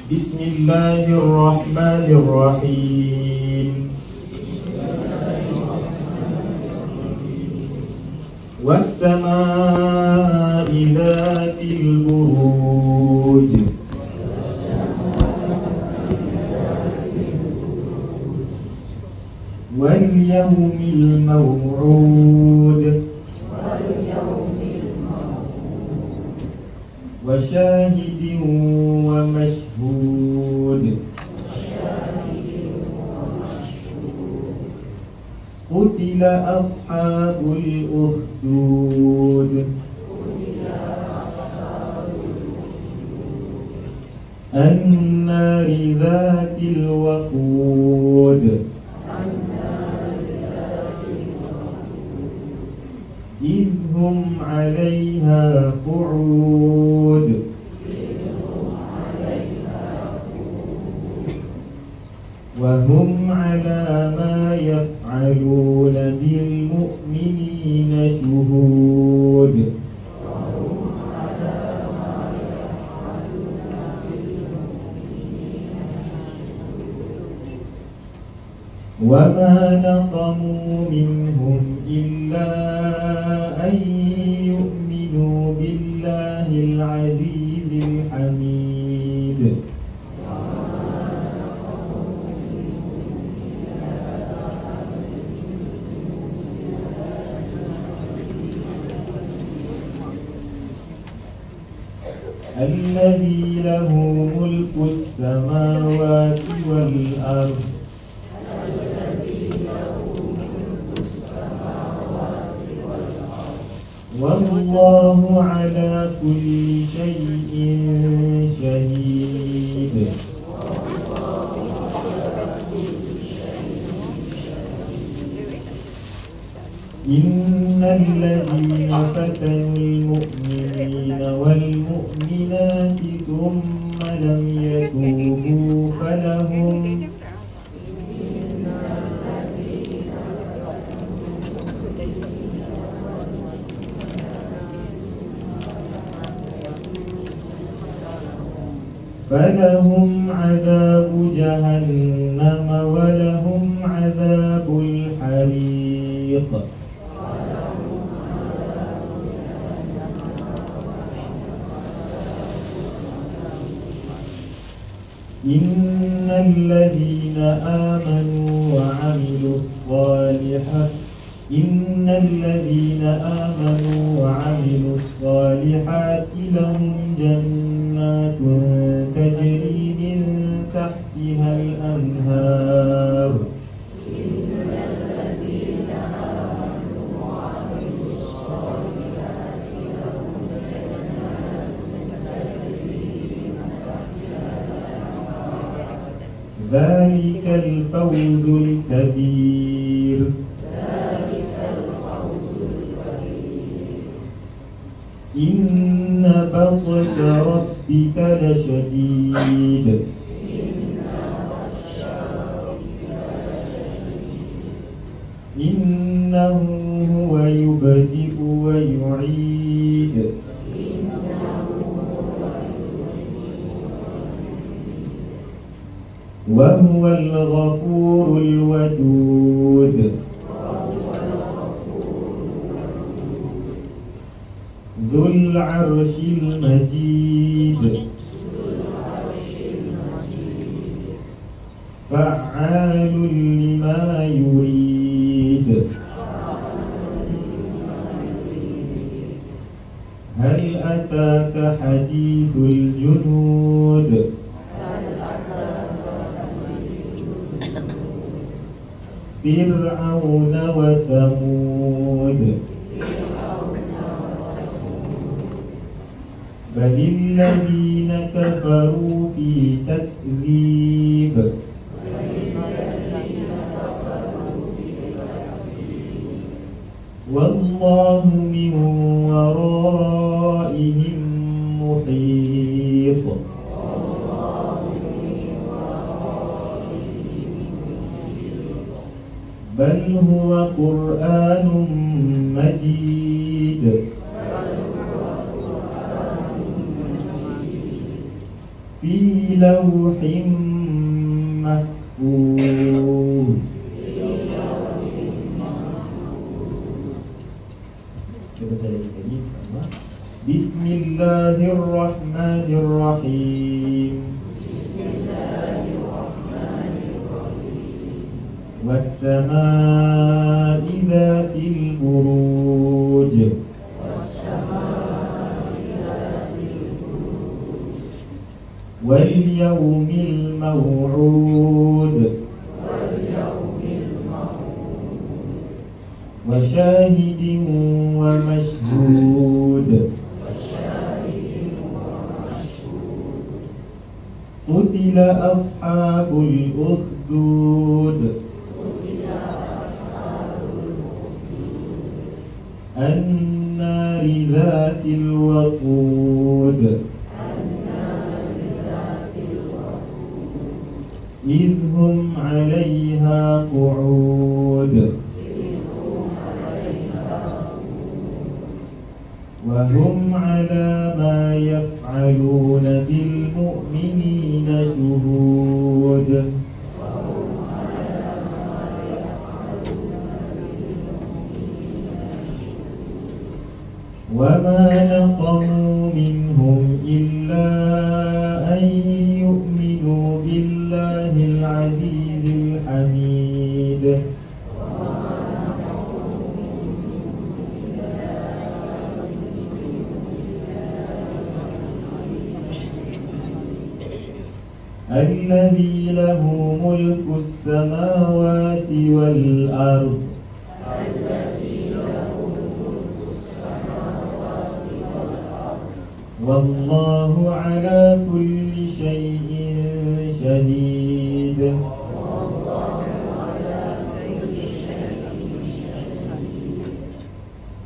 Bismillahirrahmanirrahim. Was-samaa'i dhatil buruj. Wal yawmil maw'ud. Wa syahidin wa mashhud. Qutila ashabul ukhdud. An-nari dhatil waqud. Idhum 'alayha qu'ud. Wa hum 'ala ma yaf'aluna bil mu'minina shuhud. Wa ma naqamu minhum illa an yu'minu billahil azizil hamid. Alladzi lahu mulkus samawati wal ardh. Wallahu ala kulli syai'in syahid. Innal ladzina fatanul mu'minina wal mu'minati thumma lam yatubu falahum فلهم عذاب جهنم ولهم عذاب الحريق. إن الذين آمنوا وعملوا الصالحات لهم جنات تجري من تحتها الأنهار. ذلك الفوز الكبير. إن بطش ربك لشديد. إنه هو يبدئ ويعيد. وهو الغفور الودود. ذو العرش المجيد. فعال لما يريد. هل أتاك حديث الجنود. فرعون وثمود. بل الذين كفروا في تكذيب. والله من ورائهم محيط. بل هو قرآن مجيد. في لوح محفوظ. بسم الله الرحمن الرحيم. والسماء ذات البروج. واليوم الموعود. وشاهد ومشهود. قتل أصحاب الأخدود. النار ذات الوقود. إذ هم عليها قعود. وهم على ما يفعلون بالمؤمنين شهود. وما نقموا منهم إلا أن يؤمنوا بالله العزيز الحميد. الذي له ملك السماوات والأرض. والله على كل شيء شهيد.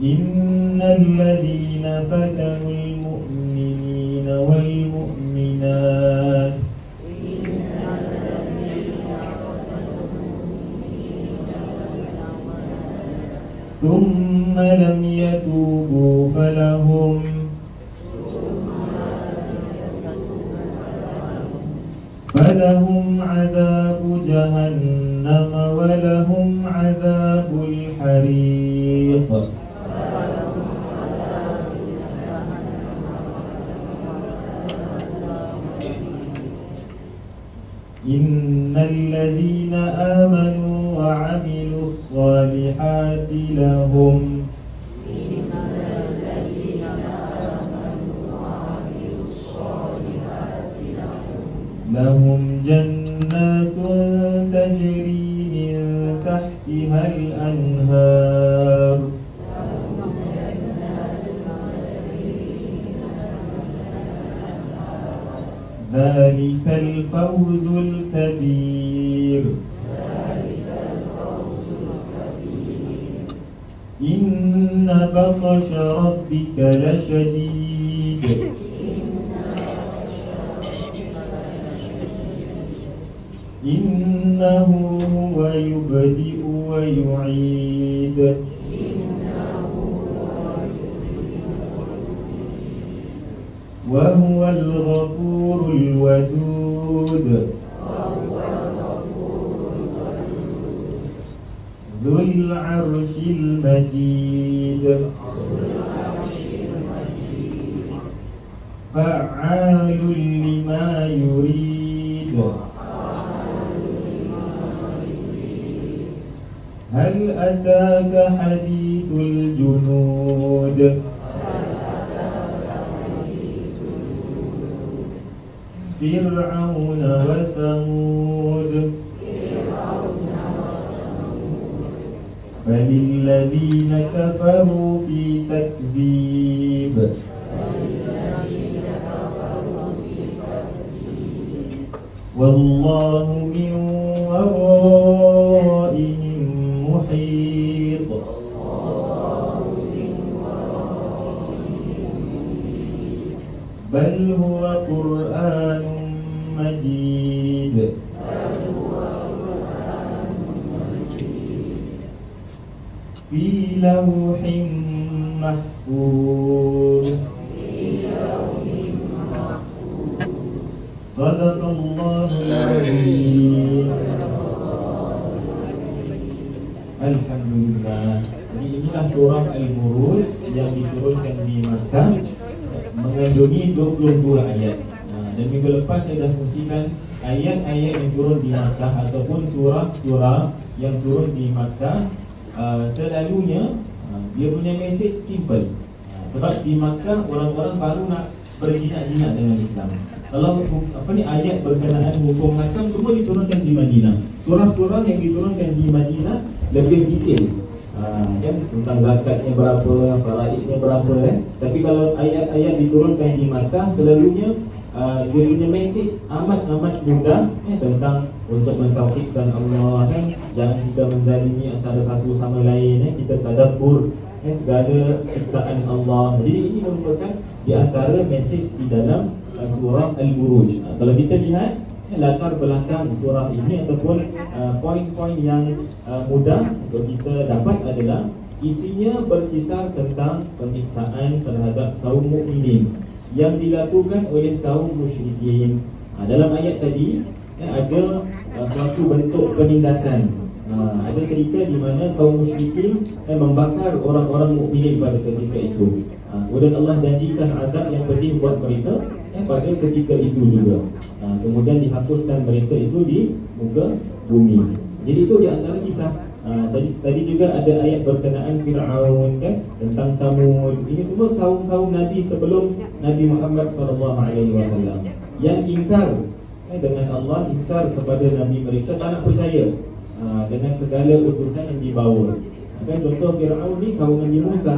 إن الذين فتنوا المؤمنين والمؤمنات ثم لم يتوبوا فلهم عذاب جهنم ولهم عذاب الحريق. إن الذين آمنوا وعملوا الصالحات لهم جنات تجري من تحتها الأنهار. ذلك الفوز الكبير. إن بطش ربك لشديد. إنه هو يبدئ ويعيد. وهو الغفور الودود. ذو العرش المجيد. فعال لما يريد. هل أتاك حديث الجنود. فرعون وثمود. بل الذين كفروا في تكذيب. والله من ورائهم محيط. بل هو قرآن مجيد. في لوح محفوظ. Sadaqallahul azim. Alhamdulillah. Jadi inilah surah Al-Buruj yang diturunkan di Makkah, mengandungi 22 ayat. Dan minggu lepas saya dah kongsikan ayat-ayat yang turun di Makkah ataupun surah-surah yang turun di Makkah, selalunya dia punya mesej simple. Sebab di Makkah orang-orang baru nak berjinak-jinak dengan Islam. Kalau ayat berkenaan hukum hakam semua diturunkan di Madinah. Surah-surah yang diturunkan di Madinah lebih detail, kan, tentang zakatnya berapa, faraidnya berapa, kan. Tapi kalau ayat-ayat diturunkan di Makkah, selalunya dia punya mesej amat mudah, tentang untuk mentauhidkan Allah, kan. Jangan kita menzalimi antara satu sama lain, kita tadabbur segala ciptaan Allah. Jadi ini merupakan di antara mesej di dalam surah Al-Buruj. Kalau kita lihat latar belakang surah ini ataupun poin-poin yang mudah untuk kita dapat adalah isinya berkisar tentang penyiksaan terhadap kaum mukminin yang dilakukan oleh kaum musyrikin. Dalam ayat tadi ada suatu bentuk penindasan. Ada cerita di mana kaum musyrikin membakar orang-orang mukminin pada ketika itu. Kemudian Allah janjikan azab yang pedih buat mereka pada ketika itu juga. Kemudian dihapuskan mereka itu di muka bumi. Jadi itu di antara kisah. Tadi juga ada ayat berkenaan Fir'aun, kan, tentang Thamud. Ini semua kaum-kaum Nabi sebelum Nabi Muhammad SAW yang ingkar dengan Allah, ingkar kepada Nabi mereka, tak nak percaya dengan segala utusan yang dibawa. Kan contoh Fir'aun ni kaum Nabi Musa.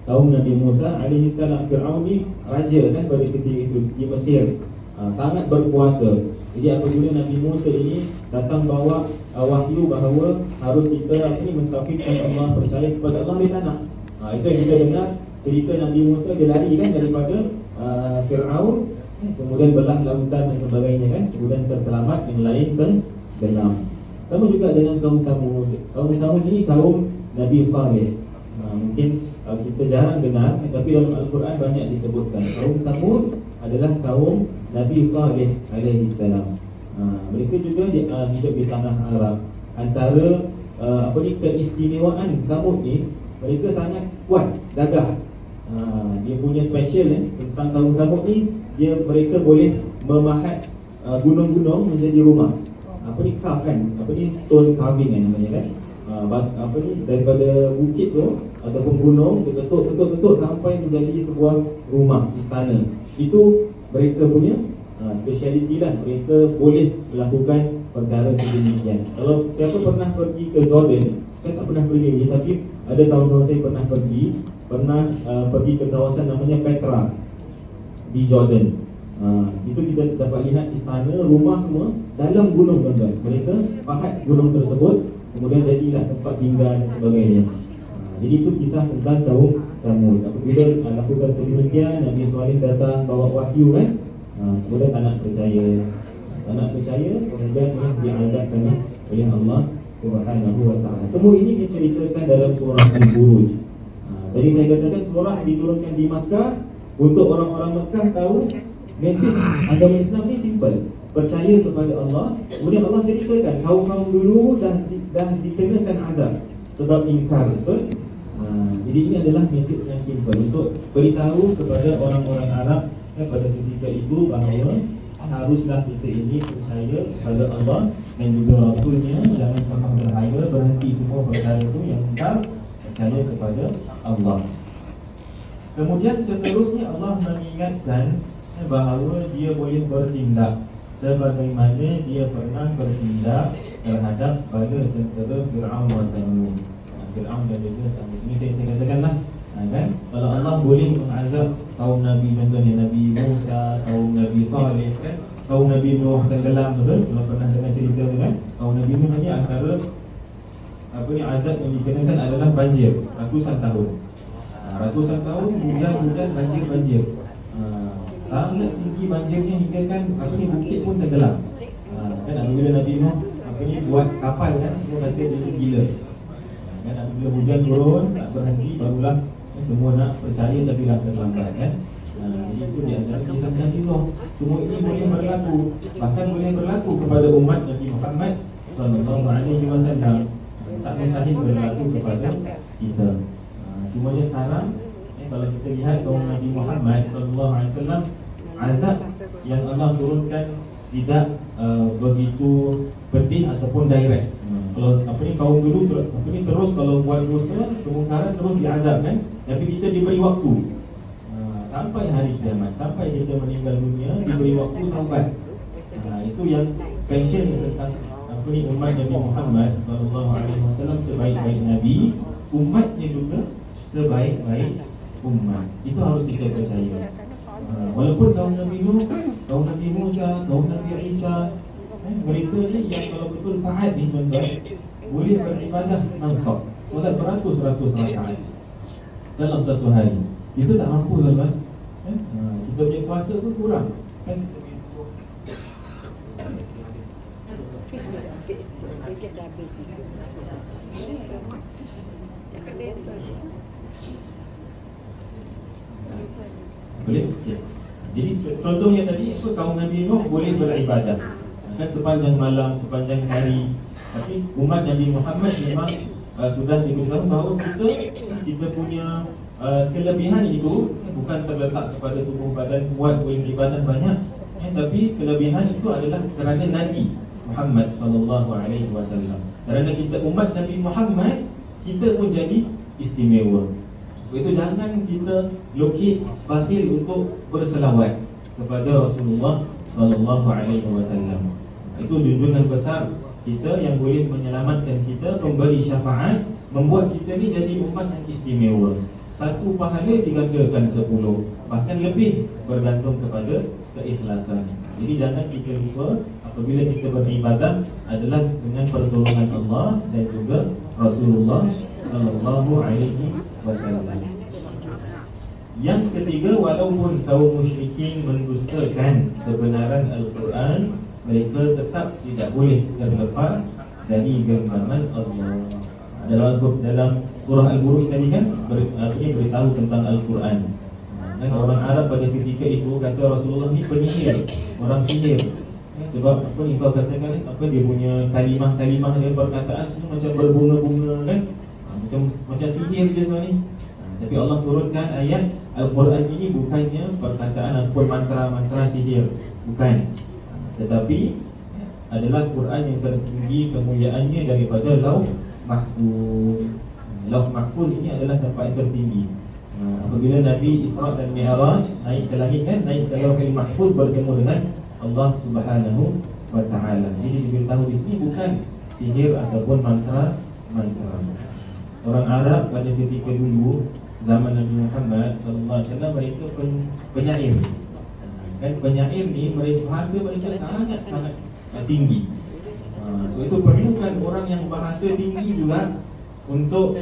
Kaum Nabi Musa alaihi salam, Fir'aun ni raja, kan, pada ketika itu di Mesir, sangat berkuasa. Jadi apabila Nabi Musa ini datang bawa wahyu bahawa harus kita mentauhidkan Allah, percaya kepada Allah, dia tak nak. Itu yang kita dengar cerita Nabi Musa, dia lari, kan, daripada Fir'aun, kemudian belah lautan dan sebagainya, kan, kemudian terselamat, yang lain tenggelam. Sama juga dengan kaum Thamud. Kaum Thamud ini kaum Nabi Saleh. Mungkin kita jarang dengar, tapi dalam Al-Quran banyak disebutkan. Kaum Thamud adalah kaum Nabi Saleh alaihi salam. Mereka juga hidup di tanah Arab. Antara keistimewaan Thamud ni, mereka sangat kuat, gagah. Dia punya special tentang kaum Thamud ni, mereka boleh memahat gunung-gunung menjadi rumah. Stone carving namanya, kan. Daripada bukit tu ataupun gunung, dia ketuk sampai menjadi sebuah rumah, istana. Itu mereka punya speciality lah. Mereka boleh melakukan perkara sedemikian. Kalau siapa pernah pergi ke Jordan, saya tak pernah pergi ni, tapi ada kawan-kawan saya pernah pergi ke kawasan namanya Petra di Jordan. Itu kita dapat lihat istana, rumah semua dalam gunung, tuan-tuan. Mereka pahat gunung tersebut, kemudian jadilah tempat tinggal dan sebagainya. Jadi itu kisah tentang kaum Thamud. Apabila lakukan sedemikian, Nabi Saleh datang bawa wahyu, kan, kemudian tak nak percaya, kemudian diazabkan oleh Allah Subhanahu wa ta'ala. Semua ini diceritakan dalam surah Al-Buruj. Tadi saya katakan surah diturunkan di Makkah untuk orang-orang Makkah tahu mesej agama Islam ni simple, percaya kepada Allah. Kemudian Allah ceritakan kaum-kaum dulu dah dikenakan azab sebab ingkar, betul? Jadi ini adalah mesej yang simple untuk beritahu kepada orang-orang Arab pada ketika itu bahawa haruslah kita ini percaya kepada Allah dan juga Rasulnya, jangan sampai berhaya, berhenti semua perkara itu yang ingkar, percaya kepada Allah. Kemudian seterusnya Allah mengingatkan bahawa dia boleh bertindak sebagaimana dia pernah bertindak terhadap bala tentera Fir'aun dan Thamud. Fir'aun dan juga Thamud. Ini yang saya katakanlah, kan, kalau Allah boleh mengazab kaum Nabi, contohnya Nabi Musa, kaum Nabi Saleh, kan, kaum Nabi Nuh tenggelam, betul? Kalau pernah dengar cerita tu, kan, kaum Nabi Nuh ni antara azab yang dikenakan adalah banjir ratusan tahun. Ratusan tahun hujan, banjir. Sangat tinggi banjirnya hingga kan bukit pun tenggelam. Kan apabila Nabi Nuh buat kapal, kan, semua kata dia gila. Kan apabila hujan turun tak berhenti, barulah semua nak percaya, tapi dah terlambat, kan. Jadi itu dia antara kisah Nabi Nuh. Semua ini boleh berlaku, bahkan boleh berlaku kepada umat Nabi Muhammad sallallahu alaihi wasallam. Tak mustahil berlaku kepada kita. Cumanya sekarang kalau kita lihat kaum Nabi Muhammad sallallahu alaihi wasallam, azab yang Allah turunkan tidak begitu pedih ataupun direct. Kalau kaum dulu terus kalau buat dosa, kemungkaran terus diazabkan, tapi kita diberi waktu sampai hari kiamat, sampai kita meninggal dunia, diberi waktu taubat. Itu yang special tentang umat Nabi Muhammad sallallahu alaihi wasallam. Sebaik-baik nabi, umatnya juga sebaik-baik umat. Itu harus kita percaya. Walaupun kaum Nabi Nuh, kaum Nabi Musa, kaum Nabi Isa, mereka ni yang kalau betul taat ni tuan-tuan, boleh beribadah non-stop, solat beratus-ratus rakaat dalam satu hari. Kita tak mampu tuan-tuan. Kita punya kuasa pun kurang kan? Boleh? Okay. Jadi contohnya tadi kaum Nabi Nuh boleh beribadah kan sepanjang malam, sepanjang hari. Tapi umat Nabi Muhammad memang sudah diberitahu bahawa kita punya kelebihan itu bukan terletak kepada tubuh badan kuat boleh beribadah banyak, tapi kelebihan itu adalah kerana Nabi Muhammad sallallahu alaihi wasallam. Kerana kita umat Nabi Muhammad, kita pun jadi istimewa. Sebab itu jangan kita lokit bakhil untuk berselawat kepada Rasulullah sallallahu alaihi wasallam. Itu junjungan besar kita yang boleh menyelamatkan kita, memberi syafaat, membuat kita ni jadi umat yang istimewa. Satu pahala digandakan 10, bahkan lebih, bergantung kepada keikhlasan. Jadi jangan kita lupa apabila kita beribadah adalah dengan pertolongan Allah dan juga Rasulullah sallallahu alaihi wasallam. Yang ketiga, walaupun kaum musyrikin mendustakan kebenaran Al-Quran, mereka tetap tidak boleh terlepas dari genggaman Allah. Dalam surah Al-Buruj tadi kan beritahu tentang Al-Quran. Dan orang Arab pada ketika itu kata Rasulullah ni penyihir, orang sihir. Sebab apa ni kau katakan, dia punya kalimah-kalimah dia, perkataan semua macam berbunga-bunga kan, macam sihir je tuan ni. Tapi Allah turunkan ayat Al-Quran ini bukannya perkataan ataupun mantra-mantra sihir, bukan. Tetapi adalah Quran yang tertinggi kemuliaannya daripada Lauh Mahfuz. Lauh Mahfuz ini adalah tempat yang tertinggi. Apabila Nabi Isra dan Mi'raj naik ke langit kan, naik ke Lauh Mahfuz bertemu dengan Allah Subhanahu wa Ta'ala. Jadi diberitahu di sini bukan sihir ataupun mantra-mantra. Orang Arab pada ketika dulu zaman Nabi Muhammad sallallahu alaihi wasallam, mereka penyair. Kan penyair ni bahasa mereka sangat-sangat tinggi. So itu perlukan orang yang bahasa tinggi juga untuk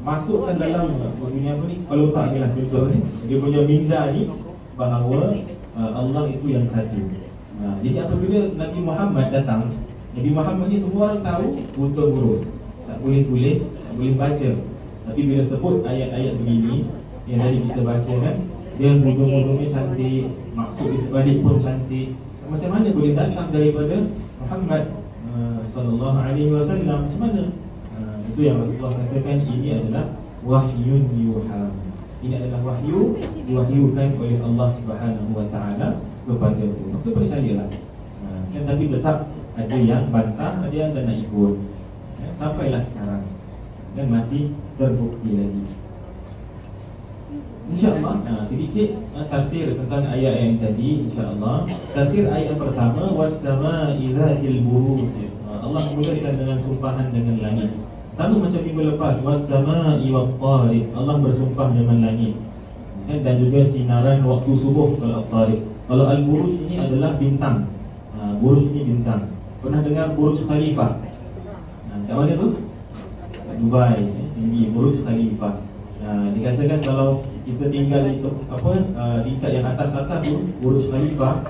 masukkan dalam dunia kalau tak adalah contoh dia punya minda ni bahawa Allah itu yang satu. Jadi apabila Nabi Muhammad datang, Nabi Muhammad ni semua orang tahu buta huruf, tak boleh tulis, tak boleh baca. Tapi bila sebut ayat-ayat begini yang tadi kita baca kan, dia hujung-hujungnya cantik, maksud di sebalik pun cantik. Macam mana boleh datang daripada Muhammad sallallahu alaihi wasallam? Macam mana? Itu yang Rasulullah katakan, ini adalah wahyun yuha. Ini adalah wahyu diwahyukan oleh Allah Subhanahu wa Ta'ala kepadaku. Maka percayalah. Kan, tapi tetap ada yang bantah, ada yang tak nak ikut. Sampailah sekarang dan masih terbukti lagi. InsyaAllah sedikit tafsir tentang ayat yang tadi. InsyaAllah tafsir ayat yang pertama, was-sama'i dzatil buruj. Allah memulakan dengan sumpahan dengan langit. Sama macam minggu lepas, was-sama'i wat-tariq. Allah bersumpah dengan langit dan juga sinaran waktu subuh. Kalau at-tariq, kalau al-buruj ini adalah bintang. Buruj ini bintang. Pernah dengar Buruj Khalifah? Kat mana tu? Dubai, tinggi Buruj Khalifah. Dikatakan kalau kita tinggal di tingkat yang atas-atas tu, Buruj Khalifah,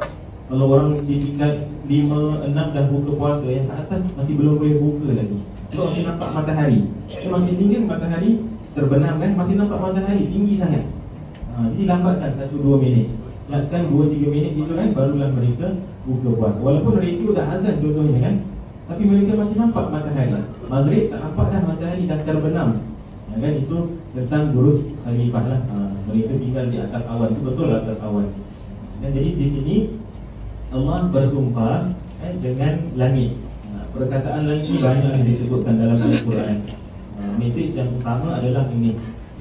kalau orang di tingkat 5, 6 dah buka puasa, yang kat atas masih belum boleh buka lagi. Sebab masih nampak matahari. Masih tinggi matahari terbenam kan, masih nampak matahari tinggi sangat. Jadi lambatkan 1-2 minit, lambatkan 2-3 minit gitu kan, barulah mereka buka puasa. Walaupun radio dah azan contohnya kan, tapi mereka masih nampak matahari. Maghrib tak nampak dah matahari dah terbenam. Kan itu tentang buruz khalifah lah. Mereka tinggal di atas awan, itu betul atas awan. Dan jadi di sini Allah bersumpah dengan langit. Perkataan langit ini banyak yang disebutkan dalam Al-Quran. Mesej yang utama adalah ini,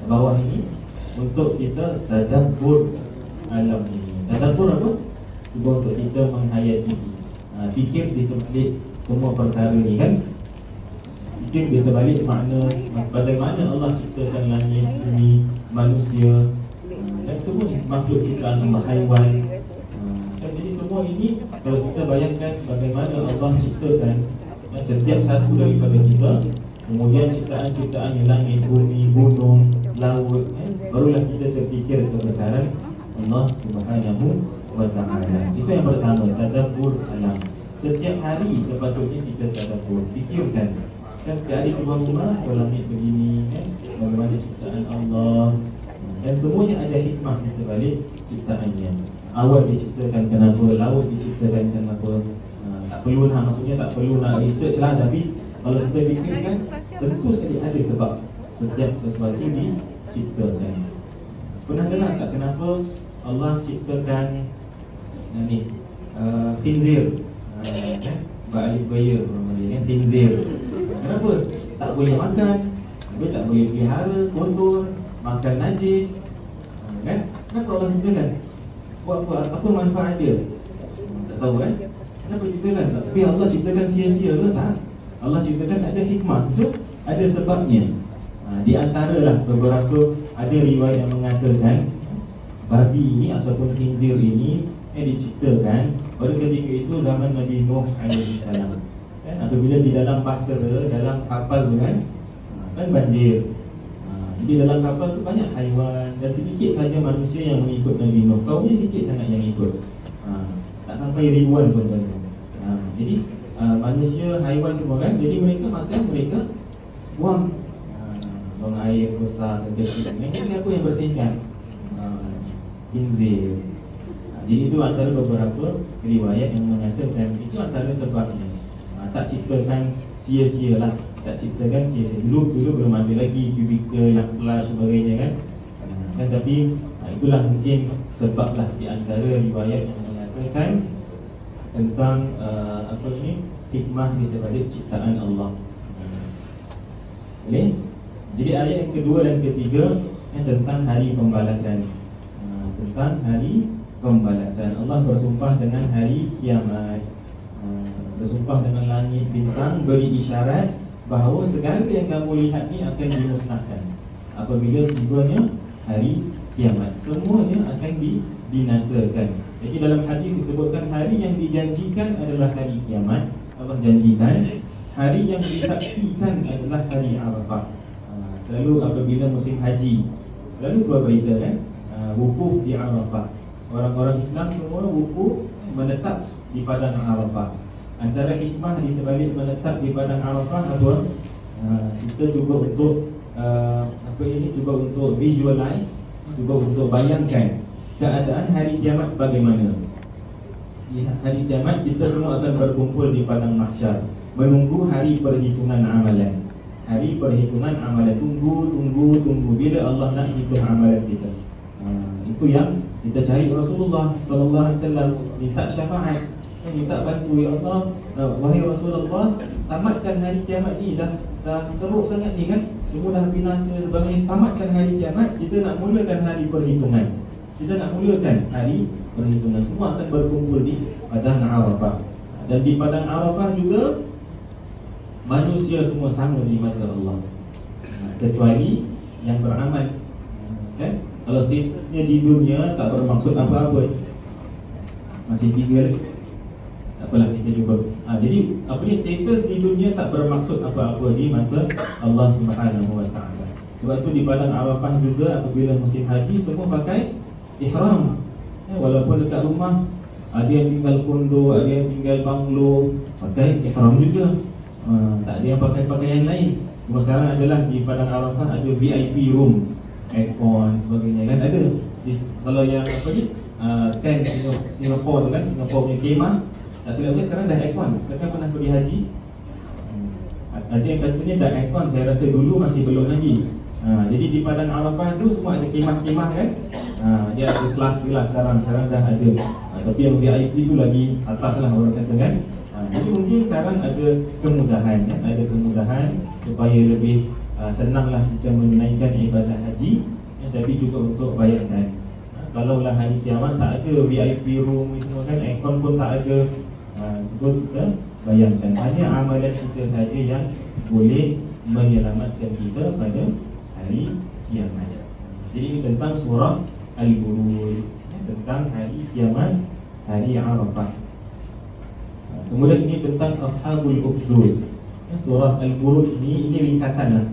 bawah ini, untuk kita tadabbur alam ini. Tadabbur apa? Cuba untuk kita menghayati, fikir di sebalik semua perkara ni kan. Fikir di sebalik makna bagaimana Allah ciptakan langit, bumi, manusia, dan semua ni makhluk ciptaan Allah, haiwan. Jadi semua ini kalau kita bayangkan bagaimana Allah ciptakan setiap satu daripada kita, kemudian ciptaan-ciptaan yang langit, bumi, gunung, laut, barulah kita terfikir kebesaran Allah Subhanahu wa ta'ala. Itu yang pertama, tadabbur alam. Setiap hari sepatutnya kita tadabbur, fikirkan. Kan setiap hari keluar rumah, kalau langit begini kan, bagaimana ciptaan Allah, dan semuanya ada hikmah di sebalik ciptaannya. Awan diciptakan kenapa, laut diciptakan kenapa. Tak perlu nak, maksudnya tak perlu nak research lah, tapi kalau kita fikirkan, tentu sekali ada sebab setiap sesuatu diciptakan. Pernah dengar tak kenapa Allah ciptakan ni khinzir, ba'alif gaya kan, khinzir. Kenapa? Tak boleh makan, tak boleh pelihara, kotor, makan najis, kan? Kenapa Allah ciptakan? Buat apa manfaat dia? Tak tahu kan? Kenapa ciptakan? Tapi Allah ciptakan sia-sia ke? Tak. Allah ciptakan ada hikmah, betul? Ada sebabnya. Di antaralah beberapa ada riwayat yang mengatakan babi ini ataupun khinzir ini diciptakan pada ketika itu zaman Nabi Nuh alaihi salam. Kan apabila di dalam bahtera, dalam kapal tu kan banjir. Jadi dalam kapal tu banyak haiwan dan sedikit saja manusia yang mengikut Nabi Nuh. Kaumnya sikit sangat yang ikut. Tak sampai ribuan pun kan. Jadi manusia, haiwan semua kan. Jadi mereka makan, mereka buang air besar ke kecil. Siapa yang bersihkan? Khinzir. Jadi itu antara beberapa riwayat yang mengatakan itu antara sebabnya. Tak ciptakan sia-sia lah, tak ciptakan sia-sia. Dulu belum ada lagi kubikel, flash sebagainya kan. Tapi itulah mungkin sebab lah di antara riwayat yang mengatakan tentang hikmah di sebalik ciptaan Allah. Boleh? Jadi ayat yang kedua dan ketiga tentang hari pembalasan. Tentang hari pembalasan. Allah bersumpah dengan hari kiamat, bersumpah dengan langit, bintang, beri isyarat bahawa segala yang kamu lihat ni akan dimusnahkan apabila tibanya hari kiamat. Semuanya akan dibinasakan. Jadi dalam hadis disebutkan hari yang dijanjikan adalah hari kiamat. Allah janjikan. Hari yang disaksikan adalah hari Arafah. Selalu apabila musim haji, selalu keluar berita kan, wukuf di Arafah. Orang-orang Islam semua wukuf, menetap di padang Arafah. Antara hikmah di sebalik menetap di padang Arafah adalah kita cuba untuk cuba untuk visualize, cuba untuk bayangkan keadaan hari kiamat bagaimana. Di hari kiamat kita semua akan berkumpul di padang mahsyar, menunggu hari perhitungan amalan. Hari perhitungan amalan, tunggu bila Allah nak hitung amalan kita. Itu yang kita cari. Rasulullah sallallahu alaihi wasallam minta syafaat, minta bantu, ya Allah, wahai Rasulullah, tamatkan hari kiamat ni, dah teruk sangat ni kan, semua dah binasa sebagainya. Tamatkan hari kiamat, kita nak mulakan hari perhitungan. Kita nak mulakan hari perhitungan. Semua akan berkumpul di padang Arafah. Dan di padang Arafah juga manusia semua sama di mata Allah, kecuali yang beramal. Kan? Kalau statusnya di dunia tak bermaksud apa-apa, masih 3 lagi. Tak apalah, kita cuba. Jadi status di dunia tak bermaksud apa-apa di mata Allah Subhanahu wa ta'ala. Sebab itu di padang Arafah juga apabila musim haji semua pakai ihram. Walaupun dekat rumah ada yang tinggal kondo, ada yang tinggal banglo, pakai ihram juga. Tak ada yang pakai pakaian lain. Cuma sekarang adalah di padang Arafah ada VIP room, aircon sebagainya kan, ada. Kalau yang apa ni, tent Singapore tu kan, Singapore punya kemah, tak silap saya sekarang dah aircon. Sekarang pernah pergi haji, ada yang katanya dah aircon, saya rasa dulu masih belum lagi. Jadi di Padang Arafah tu semua ada kemah-kemah kan. Dia ada kelas sekarang dah ada. Tapi yang VIP tu lagi atas lah orang kata kan. Jadi mungkin sekarang ada kemudahan kan? Ada kemudahan supaya lebih senanglah kita menunaikan ibadah haji, tapi juga untuk bayarkan. Kalaulah hari kiamat tak ada VIP room ni semua kan, aircon pun tak ada, juga kita bayangkan hanya amalan kita saja yang boleh menyelamatkan kita pada hari kiamat. Jadi ini tentang surah Al-Buruj, tentang hari kiamat, hari Arafah. Kemudian ini tentang Ashabul Ukhdud. Surah Al-Buruj ini ringkasan lah,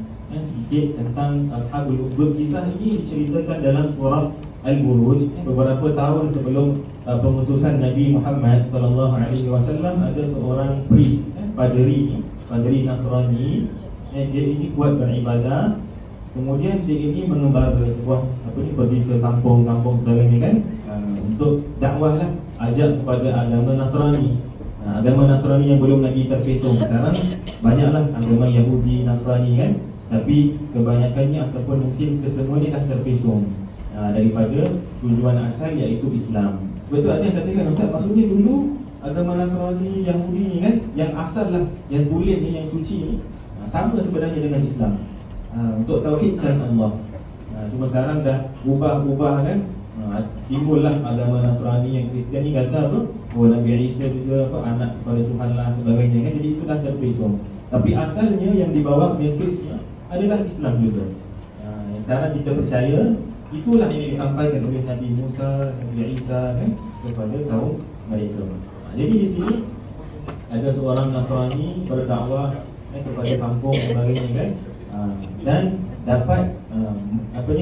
sedikit tentang Ashabul Ukhdud. Kisah ini diceritakan dalam surah Al-Buruj beberapa tahun sebelum pengutusan Nabi Muhammad SAW. Ada seorang priest, padri Nasrani, dia ini kuat beribadah. Kemudian dia ini mengembara sebuah pergi ke kampung-kampung sebagainya kan, untuk dakwah lah, ajak kepada agama Nasrani. Agama Nasrani yang belum lagi terpesong. Sekarang banyaklah agama Yahudi, Nasrani kan, tapi kebanyakannya ataupun mungkin kesemuanya dah terpesong daripada tujuan asal, iaitu Islam. Sebab itu ada yang katakan, Ustaz, maksudnya dulu agama Nasrani, Yahudi ni kan, yang asal lah, yang tulen ni, yang suci ni, sama sebenarnya dengan Islam, untuk tauhidkan Allah. Cuma sekarang dah ubah-ubah kan. Timbullah agama Nasrani yang Kristian ni kata apa, oh Nabi Isa juga anak kepada Tuhan lah sebagainya kan. Jadi itu dah terpesong. Tapi asalnya yang dibawa mesejnya adalah Islam juga. Yang sekarang kita percaya itulah yang disampaikan oleh Nabi Musa, Nabi Isa kan, kepada kaum mereka. Jadi di sini ada seorang Nasrani berdakwah kepada kampung sebagainya kan, dan dapat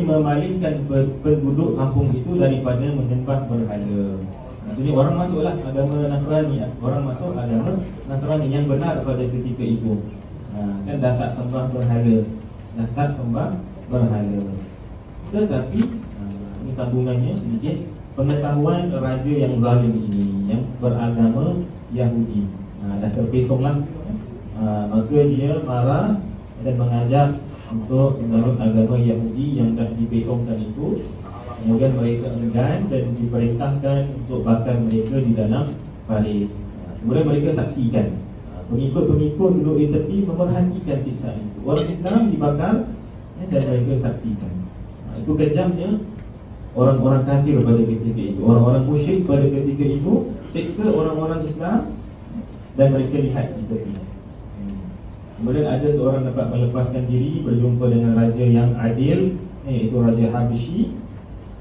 memalingkan penduduk kampung itu daripada menyembah berhala. Maksudnya orang masuklah agama Nasrani, orang masuk agama Nasrani yang benar pada ketika itu. Kan dah tak sembah berhala. Tetapi ini sambungannya sedikit, pengetahuan raja yang zalim ini, yang beragama Yahudi, dah terpesonglah, maka dia marah dan mengajak untuk menurut agama Yahudi yang dah dipesongkan itu. Kemudian mereka enggan dan diperintahkan untuk bakar mereka di dalam parit. Kemudian mereka saksikan, pengikut-pengikut duduk di tepi memerhatikan siksaan itu. Orang Islam dibakar dan mereka saksikan. Itu kejamnya orang-orang kafir pada ketika itu, orang-orang musyrik pada ketika itu siksa orang-orang Islam dan mereka lihat di tepi. Kemudian ada seorang dapat melepaskan diri, berjumpa dengan raja yang adil, iaitu Raja Habsyi.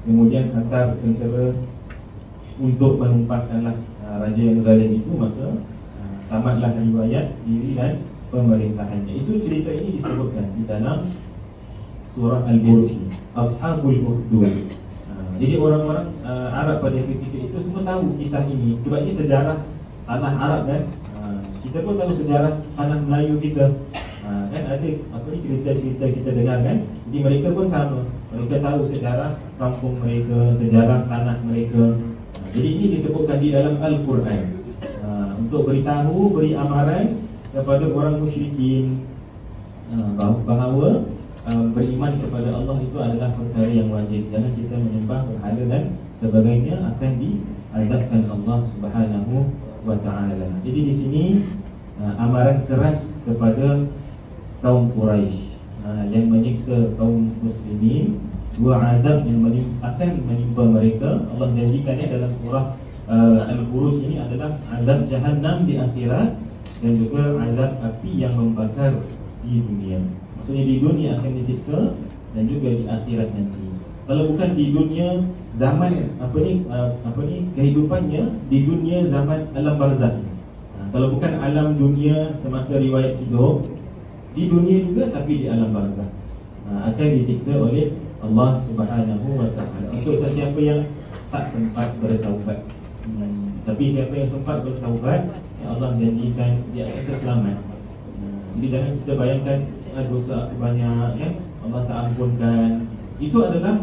Kemudian hantar tentera untuk menumpaskanlah raja yang zalim itu. Maka tamatlah riwayat diri dan pemerintahannya. Itu cerita ini disebutkan di dalam surah Al-Buruj, Ashabul Ukhdud. Jadi orang-orang Arab pada ketika itu semua tahu kisah ini. Sebab ini sejarah tanah Arab kan. Kita pun tahu sejarah tanah Melayu kita, kan ada cerita-cerita kita dengar kan. Jadi mereka pun sama, mereka tahu sejarah kampung mereka, sejarah tanah mereka. Jadi ini disebutkan di dalam Al-Quran, untuk beritahu, beri amaran kepada orang musyrikin, bahawa beriman kepada Allah itu adalah perkara yang wajib. Jangan kita menyembah berhala dan sebagainya, akan diazabkan Allah Subhanahu wa ta'ala. Jadi di sini amaran keras kepada kaum Quraisy yang menyiksa kaum muslimin, dua azab yang akan menimpa mereka. Allah janjikannya dalam surah Al-Buruj ini adalah azab Jahannam di akhirat dan juga azab api yang membakar di dunia. Maksudnya di dunia akan disiksa dan juga di akhirat nanti. Kalau bukan di dunia zaman kehidupannya di dunia zaman alam barzakh. Kalau bukan alam dunia semasa riwayat hidup, di dunia juga tapi di alam barzakh akan disiksa oleh Allah Subhanahu wa ta'ala. Untuk sesiapa yang tak sempat bertaubat, tapi siapa yang sempat bertaubat, Allah janjikan dia akan selamat. Jadi jangan kita bayangkan dosa aku banyak kan, Allah tak ampunkan. Itu adalah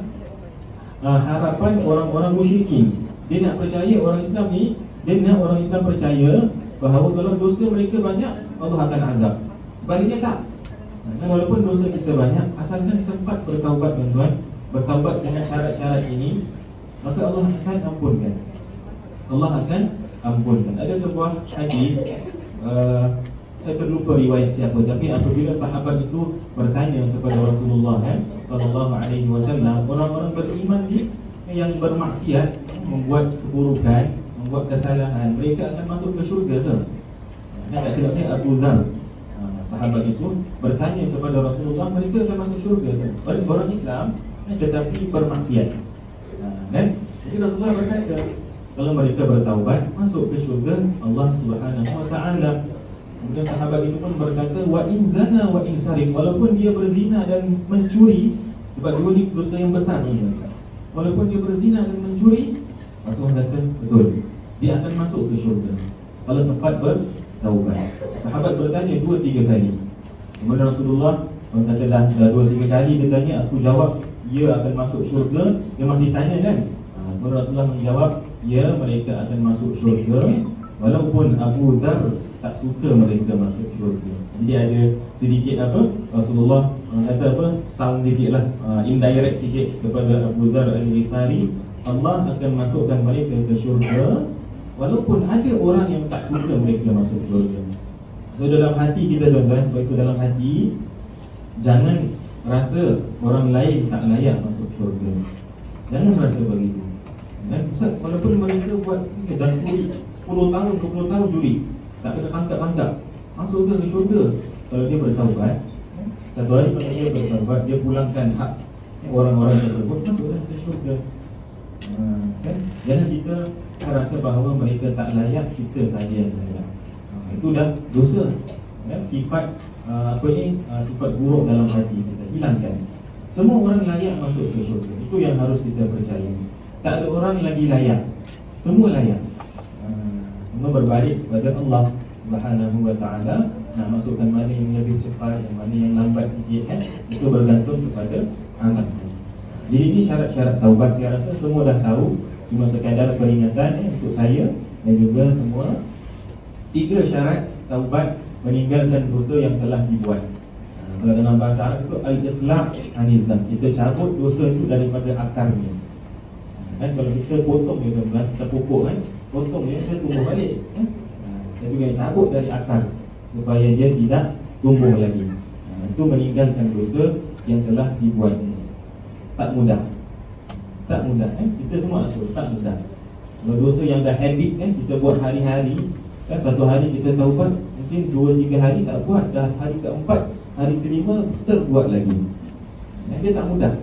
harapan orang-orang musyrikin. Dia nak percaya orang Islam ni, dia nak orang Islam percaya bahawa kalau dosa mereka banyak, Allah akan azab. Sebaliknya tak. Walaupun dosa kita banyak, asalkan sempat bertaubat tuan-tuan, bertaubat dengan syarat-syarat ini, maka Allah akan ampunkan. Allah akan ampunkan. Ada sebuah hadis, saya terlupa riwayat siapa, tapi apabila sahabat itu bertanya kepada Rasulullah sallallahu alaihi wasallam, orang-orang beriman ni yang bermaksiat, membuat keburukan, membuat kesalahan, mereka akan masuk ke syurga ke? Tak silap saya, Abu Dzar, sahabat itu bertanya kepada Rasulullah, mereka akan masuk syurga ke? Orang Islam tetapi bermaksiat. Jadi Rasulullah berkata, kalau mereka bertaubat, masuk ke syurga Allah Subhanahu wa ta'ala. Kemudian sahabat itu pun berkata, wa in zana wa in sarik, walaupun dia berzina dan mencuri, sebab dua ni dosa yang besar ni, walaupun dia berzina dan mencuri, Rasulullah kata betul, dia akan masuk ke syurga kalau sempat bertaubat. Sahabat bertanya 2-3 kali. Kemudian Rasulullah kata dah 2-3 kali dia tanya, aku jawab ia akan masuk syurga. Dia masih tanya kan? Kemudian Rasulullah menjawab, ya, mereka akan masuk syurga walaupun Abu Dzar tak suka mereka masuk syurga. Jadi ada sedikit apa, Rasulullah kata apa, sound sikit lah, indirect sikit kepada Abu Dzar Al-Ghifari, Allah akan masukkan mereka ke syurga walaupun ada orang yang tak suka mereka masuk syurga. So dalam hati kita tuan-tuan, sebab itu dalam hati jangan rasa orang lain tak layak masuk syurga. Jangan rasa begitu. Ustaz, walaupun mereka buat dan curi 10 tahun, 20 tahun curi, tak kena tangkap-tangkap, masuk ke syurga. Kalau dia bertaubat, satu hari kalau dia bertaubat, dia pulangkan hak orang-orang tersebut, masuklah ke syurga. Kan? Jangan kita rasa bahawa mereka tak layak, kita saja yang layak. Itu dah dosa. Sifat sifat buruk dalam hati kita, hilangkan. Semua orang layak masuk ke syurga. Itu yang harus kita percaya. Tak ada orang lagi layak, semua layak. Semua berbalik kepada Allah Subhanahu wa ta'ala. Nak masukkan mana yang lebih cepat, yang mana yang lambat sikit, itu bergantung kepada amal. Jadi ini syarat-syarat taubat. Saya rasa semua dah tahu, cuma sekadar peringatan untuk saya dan juga semua. 3 syarat taubat meninggalkan dosa yang telah dibuat. Kalau dalam bahasa Arab itu al-iqla' anil dzam, kita cabut dosa itu daripada akarnya. Kan kalau kita potong dia tuan-tuan, kita pokok kan, potong dia tumbuh balik kan. Tapi kena cabut dari akar supaya dia tidak tumbuh lagi. Itu meninggalkan dosa yang telah dibuat. Tak mudah. Tak mudah kita semua tahu tak mudah. Kalau dosa yang dah habit kan, kita buat hari-hari kan, satu hari kita taubat, mungkin 2-3 hari tak buat, dah hari keempat, hari kelima terbuat lagi. Dia tak mudah.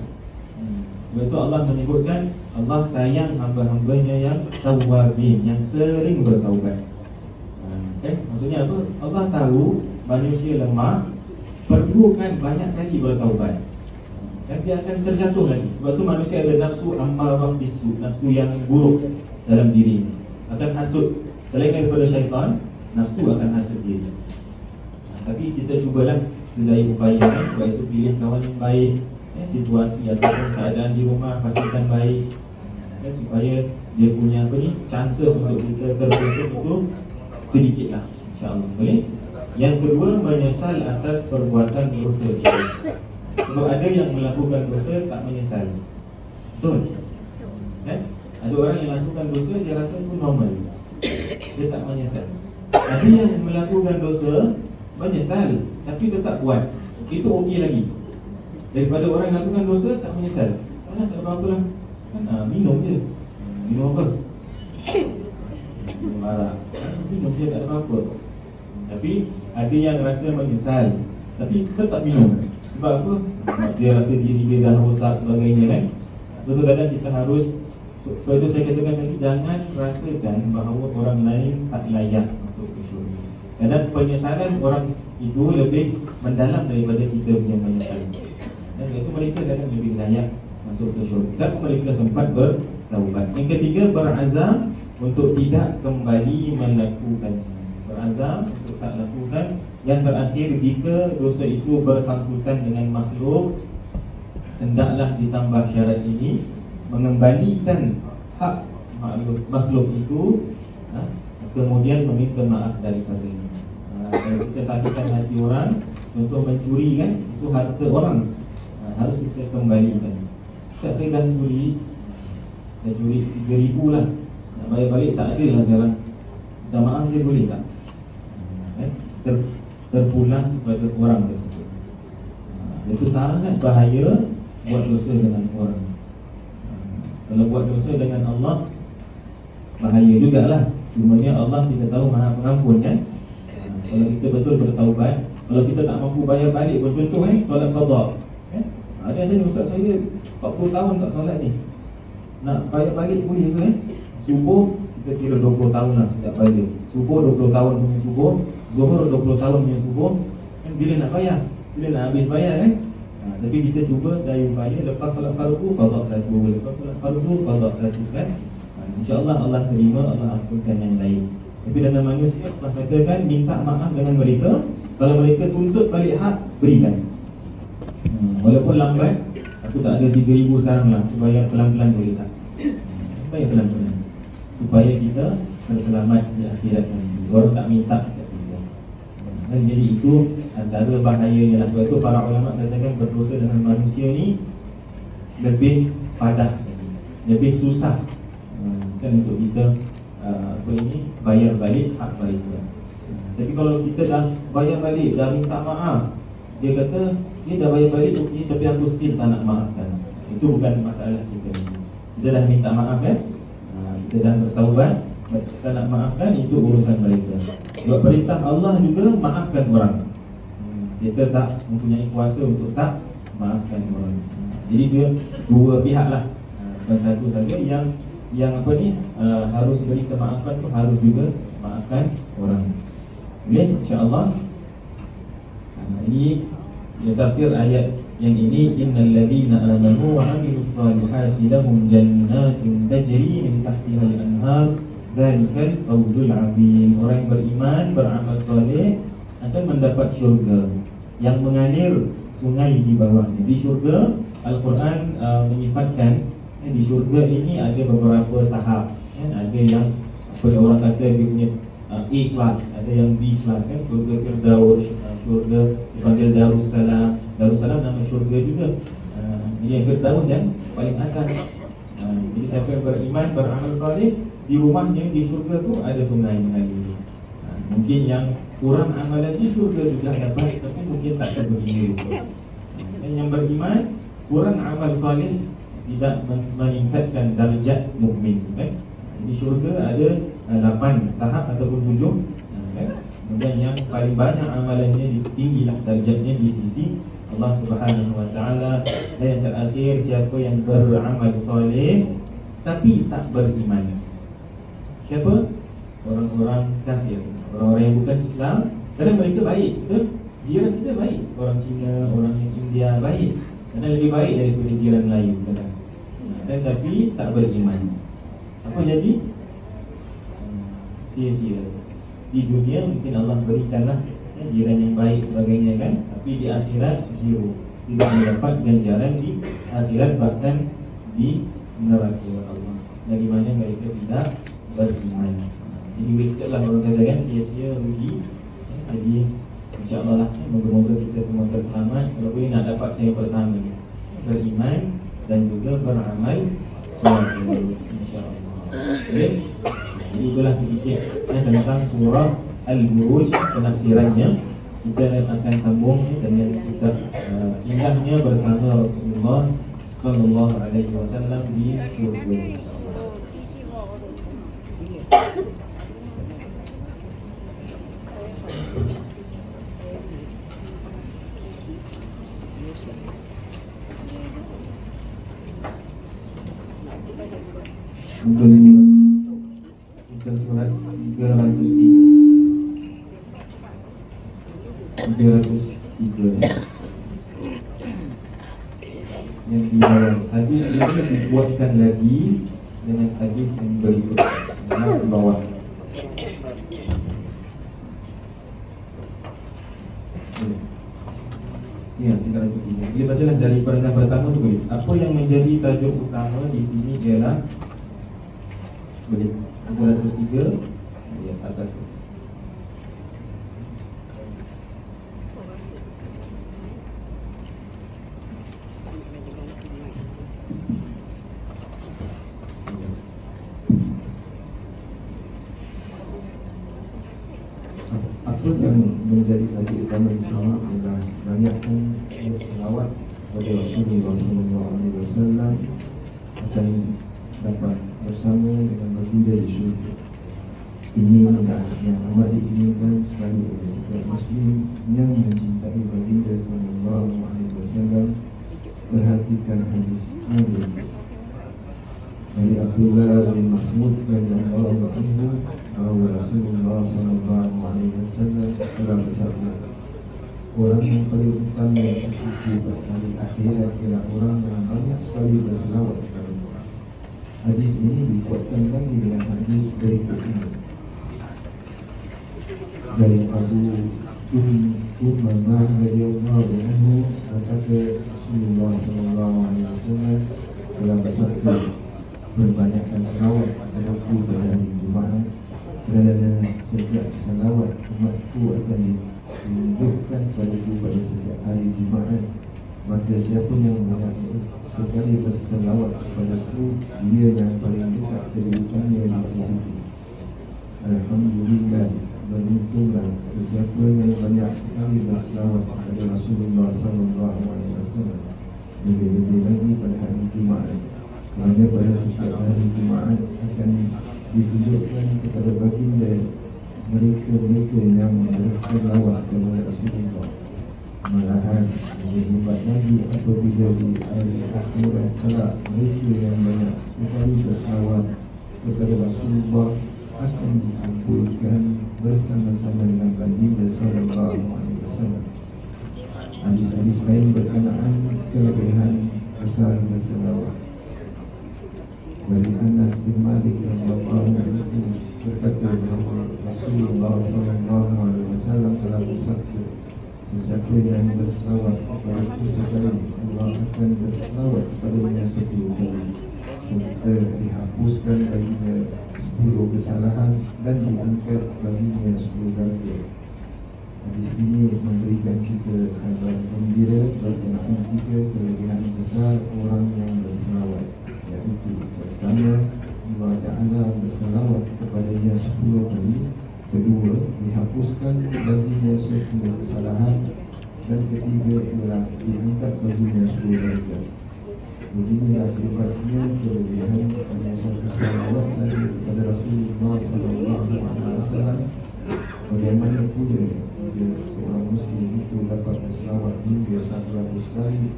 Sebab itu Allah menyebutkan Allah sayang hamba-hambanya yang tawwabin, yang sering bertaubat. Maksudnya apa? Allah tahu manusia lemah, perlukan banyak kali bertaubat. Dan dia akan terjatuh lagi. Sebab tu manusia ada nafsu ammarah bisu, nafsu yang buruk dalam diri, akan hasut. Selain daripada syaitan, nafsu akan hasut dia. Tapi kita cubalah sedaya upaya. Sebab itu pilih kawan yang baik, situasi ataupun keadaan di rumah pastikan baik, supaya dia punya chances untuk kita terbentuk itu sedikitlah, insya-Allah. Boleh? Yang kedua, menyesal atas perbuatan dosa dia. Sebab ada yang melakukan dosa tak menyesal. Betul? Ada orang yang melakukan dosa, dia rasa itu normal, dia tak menyesal. Ada yang melakukan dosa menyesal tapi tetap buat, itu okey lagi daripada orang yang lakukan dosa tak menyesal. Tak ada apa-apa lah, minum je. Minum apa? Marah, minum je, tak ada apa-apa. Tapi ada yang rasa menyesal tapi tetap minum. Sebab apa? Dia rasa diri dia dah rosak sebagainya kan. So kadang kita harus, sebab itu saya katakan tadi, jangan rasakan bahawa orang lain tak layak masuk ke syurga. Kadang penyesalan orang itu lebih mendalam daripada kita punya penyesalan. Dan itu mereka kadang lebih layak masuk ke syurga, tapi mereka sempat bertaubat. Yang ketiga, berazam untuk tidak kembali melakukannya. Berazam untuk tak lakukan. Yang terakhir, jika dosa itu bersangkutan dengan makhluk, hendaklah ditambah syarat ini. mengembalikan hak makhluk itu, kemudian meminta maaf daripadanya. Kalau kita sakitkan hati orang, contoh mencuri kan, itu harta orang, harus kita kembalikan. Ustaz, saya dah curi 3,000 lah, nak bayar balik tak ada lah sekarang, minta maaf dia boleh tak? Terpulang kepada orang tersebut. Itu sangat bahaya buat dosa dengan orang. Kalau buat dosa dengan Allah, bahaya jugalah. Cumanya Allah kita tahu Maha Pengampun kan. Kalau kita betul bertaubat, kalau kita tak mampu bayar balik pun, contoh solat qada, ada yang tanya, Ustaz saya 40 tahun tak solat ni, nak bayar balik boleh ke? Subuh kita kira 20 tahun lah setiap bayar. Subuh 20 tahun punya subuh, Zuhur 20 tahun punya subuh, kan bila nak bayar? Bila nak habis bayar kan? Tapi kita cuba sedaya upaya, lepas solat fardu qada satu, lepas solat fardu qada satu kan. InsyaAllah Allah terima, Allah ampunkan yang lain. Tapi dengan manusia, Allah katakan minta maaf dengan mereka. Kalau mereka tuntut balik hak, berikan. Walaupun lambat, aku tak ada 3,000 sekarang lah, supaya pelan-pelan boleh tak? Supaya pelan-pelan, supaya kita terselamat di akhirat nanti. Orang tak minta kat kita. Dan jadi itu antara bahayanya lah. Sebab itu para ulama katakan berdosa dengan manusia ni lebih padah, lebih susah kan untuk kita bayar balik hak mereka. Tapi kalau kita dah bayar balik, dah minta maaf, dia kata dia dah bayar balik, okey, tapi aku still tak nak maafkan. Itu bukan masalah kita. Kita dah minta maaf kan, kita dah bertaubat, kita nak maafkan, itu urusan mereka. Sebab perintah Allah juga maafkan orang. Kita tak mempunyai kuasa untuk tak maafkan orang. Jadi dia dua pihak lah, bukan satu saja yang apa ni harus beri kemaafan tu, harus juga maafkan orang. Boleh insya-Allah. Ini tafsir ayat yang ini, innal ladzina amanu wa 'amilus solihati lahum jannatin tajri min tahtiha al-anhar dzalikal fawzul 'adzim. Orang yang beriman, beramal soleh akan mendapat syurga yang mengalir sungai di bawahnya. Di syurga Al-Quran menyifatkan di syurga ini ada beberapa tahap kan? Ada yang orang kata dia punya A class, ada yang B class kan. Syurga Firdaus, syurga dipanggil Darussalam. Darussalam nama syurga juga. Jadi yang Firdaus yang paling atas. Jadi siapa yang beriman, beramal soleh, di rumahnya di syurga tu ada sungai mengalir. Mungkin yang kurang amalannya syurga juga dapat, tapi mungkin tak sebegini. Dan yang beriman, kurang amal soleh, tidak meningkatkan darjat mukmin kan. Di syurga ada 8 tahap ataupun 7 kan. Kemudian yang paling banyak amalannya tinggilah darjatnya di sisi Allah Subhanahu wa taala. Dan yang terakhir, siapa yang beramal soleh tapi tak beriman. Siapa? Orang-orang kafir, orang-orang yang bukan Islam. Kadang mereka baik, betul? Jiran kita baik, orang Cina, orang yang India baik, kadang lebih baik daripada jiran Melayu kadang. Dan tapi tak beriman. Apa jadi? Sia-sia. Di dunia mungkin Allah berikanlah jiran yang baik sebagainya kan, tapi di akhirat zero. Tidak mendapat ganjaran di akhirat, bahkan di neraka Allah. Bagaimana mereka tidak beriman. Jadi wasted lah orang kata kan, sia-sia, rugi. Jadi insya-Allah lah, moga-moga kita semua terselamat. Kalau boleh nak dapat yang pertama, beriman dan juga beramal soleh, insya-Allah. Okay? Jadi itulah sedikit tentang surah Al-Buruj, penafsirannya. Kita akan sambung dengan kita indahnya bersama Rasulullah sallallahu alaihi wasallam di syurga. Muka surat 303 yang di bawah. Hadis ini dibuatkan lagi dengan hadis yang berikut yang di bawah. Ya, 303. Bila bacalah dari peringkat pertama tu boleh. Apa yang menjadi tajuk utama di sini ialah boleh 203 ya, atas tu. Apa yang menjadi tajuk utama di sini adalah banyakkan selawat kepada Rasulullah SAW akan dapat bersama dengan baginda di syurga. Ini adalah yang amat diinginkan sekali oleh setiap Muslim yang mencintai baginda SAW. Perhatikan hadis Nabi dari Abdullah bin Mas'ud radhiyallahu anhu bahawa Rasulullah SAW telah bersabda, orang yang paling utama di sisi hari akhirat ialah orang yang banyak sekali berselawat kepada Allah. Hadis ini dikuatkan lagi dengan hadis berikut ini dari Abu Umamah radhiyallahu anhu, berkata Rasulullah SAW telah bersabda, berbanyakkan selawat kepadaku pada hari Jumaat, kerana setiap selawat umatku akan ditunjukkan kepadaku pada setiap hari Jumaat. Maka siapa yang banyak sekali berselawat kepadaku, dia yang paling dekat kedudukannya di sisiku. Alhamdulillah, beruntunglah sesiapa yang banyak sekali berselawat kepada Rasulullah SAW, lebih-lebih lagi pada hari Jumaat. Kerana pada setiap hari Jumaat akan ditunjukkan kepada baginda mereka-mereka yang berselawat kepada Rasulullah. Malahan lebih hebat lagi apabila di hari akhirat kelak mereka yang banyak sekali berselawat kepada Rasulullah akan dikumpulkan bersama-sama dengan baginda SAW. Hadis-hadis lain berkenaan kelebihan besar berselawat. Dari Anas bin Malik radhiyallahu anhu berkata bahawa Rasulullah SAW telah bersabda, sesiapa yang berselawat kepadaku sekali, Allah akan berselawat kepadanya 10 kali, serta dihapuskan baginya 10 kesalahan dan diangkat baginya 10 darjat. Hadis ini memberikan kita kabar gembira berkenaan 3 kelebihan besar orang yang berselawat, iaitu pertama, Allah Ta'ala berselawat kepadanya 10 kali. Kedua, dihapuskan baginya 10 kesalahan. Dan ketiga ialah diangkat baginya 10 darjat. Beginilah hebatnya kelebihan hanya satu salawat saja kepada Rasulullah SAW. Bagaimana pula jika seorang Muslim itu dapat berselawat hingga 100 kali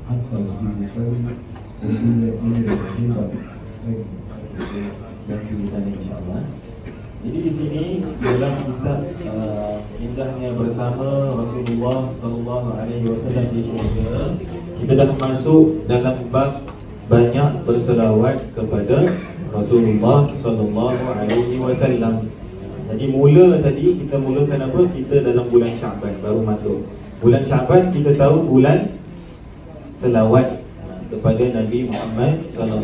atau 1000 kali, tentunya ini hebat. Dan di sana insyaAllah. Jadi di sini dalam kitab indahnya bersama Rasulullah SAW di syurga, kita dah masuk dalam bab banyak berselawat kepada Rasulullah SAW. Jadi kita mulakan apa? Kita dalam bulan Syaban baru masuk. Bulan Syaban kita tahu bulan selawat kepada Nabi Muhammad SAW.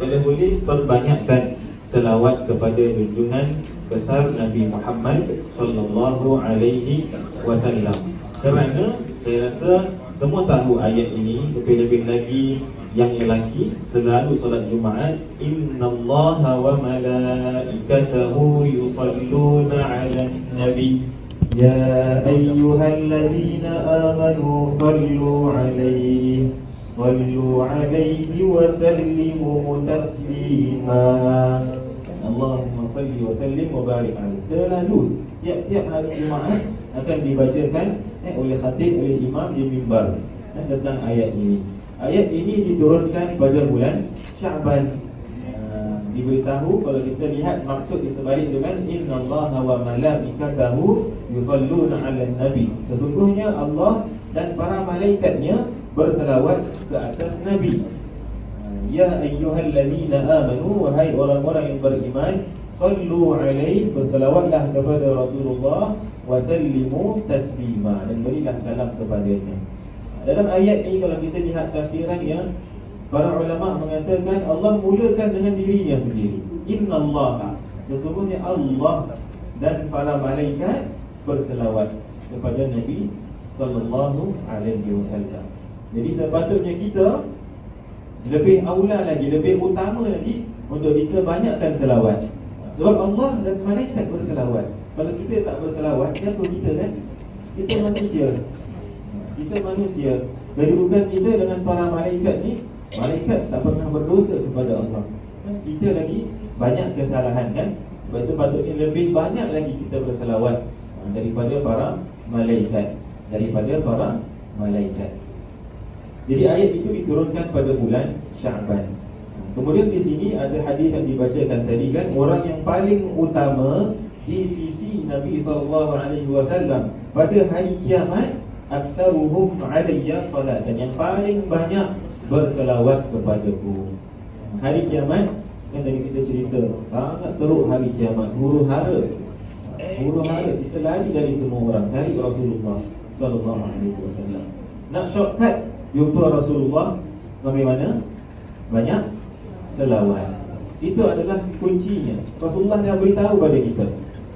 Kalau boleh perbanyakkan selawat kepada junjungan besar Nabi Muhammad SAW. Kerana saya rasa semua tahu ayat ini, lebih-lebih lagi yang lelaki selalu solat Jumaat, innallaha wa malaikatahu yusalluna 'alan nabi ya ayyuhalladzina amanu sallu 'alaihi wa sallimu taslima. Allahumma salli wa sallim wa barik alaihi. Selalu tiap-tiap hari Jumaat akan dibacakan oleh khatib, oleh imam di mimbar tentang ayat ini. Ayat ini diturunkan pada bulan Syaban. Diberitahu kalau kita lihat maksud di sebalik dengan innallaha wa malaikatahu yusalluna 'alan nabi. Sesungguhnya Allah dan para malaikatnya berselawat ke atas Nabi. Ya ayyuhalladzina amanu, wahai orang-orang yang beriman, sallu alaihi, berselawatlah kepada Rasulullah, wa sallimu taslima, dan berilah salam kepadanya. Dalam ayat ni kalau kita lihat tafsirannya, para ulama mengatakan Allah mulakan dengan dirinya sendiri. Innallaha, sesungguhnya Allah dan para malaikat berselawat kepada Nabi sallallahu alaihi wasallam. Jadi sepatutnya kita lebih aula lagi, lebih utama lagi untuk kita banyakkan selawat. Sebab Allah dan malaikat berselawat. Kalau kita tak berselawat, siapa kita kan? Kita manusia. Kita manusia. Kedudukan kita dengan para malaikat ni, malaikat tak pernah berdosa kepada Allah. Kita lagi banyak kesalahan kan? Sebab itu patutnya lebih banyak lagi kita berselawat daripada para malaikat. Jadi ayat itu diturunkan pada bulan Sya'ban. Kemudian di sini ada hadis yang dibacakan tadi kan, orang yang paling utama di sisi Nabi SAW pada hari kiamat, aktsaruhum alayya salatan, yang paling banyak berselawat kepadaku. Hari kiamat kan tadi kita cerita, sangat teruk hari kiamat, huru-hara. Kita lari dari semua orang cari Rasulullah sallallahu alaihi wasallam. Nak shortcut jumpa Rasulullah bagaimana? Banyak selawat. Itu adalah kuncinya. Rasulullah dah beritahu pada kita.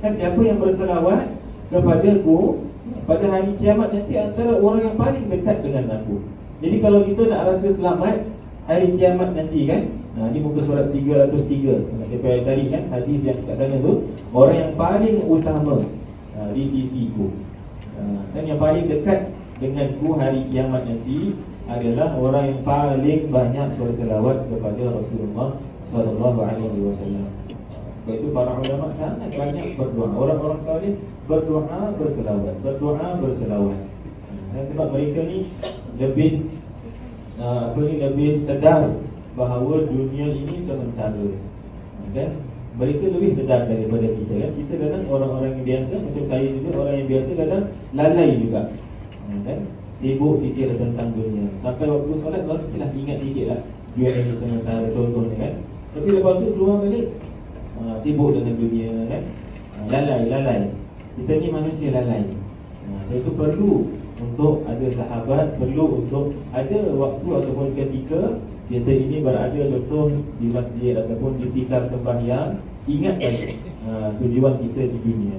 Kan siapa yang berselawat kepadaku pada hari kiamat nanti antara orang yang paling dekat dengan aku. Jadi kalau kita nak rasa selamat hari kiamat nanti kan, ini muka surat 303. Siapa yang cari kan hadis yang kat sana tu, orang yang paling utama di sisiku, dan yang paling dekat denganku hari kiamat nanti adalah orang yang paling banyak berselawat kepada Rasulullah sallallahu alaihi wasallam. Sebab itu para ulama sangat banyak berdoa. Orang-orang saleh berdoa berselawat. Dan sebab mereka ni lebih lebih sedar bahawa dunia ini sementara. Kan? Mereka lebih sedar daripada kita kan. Kita kadang orang-orang yang biasa, macam saya juga, orang yang biasa kadang lalai juga. Kan? Sibuk fikir tentang dunia. Sampai waktu solat baru kita ingat sikit lah dunia ini sementara, contohnya kan. Tapi lepas tu keluar balik sibuk dengan dunia kan. Lalai. Kita ni manusia lalai. Itu perlu untuk ada sahabat, perlu untuk ada waktu ataupun ketika kita ini berada contoh di masjid ataupun di tikar sembahyang, ingat balik tujuan kita di dunia.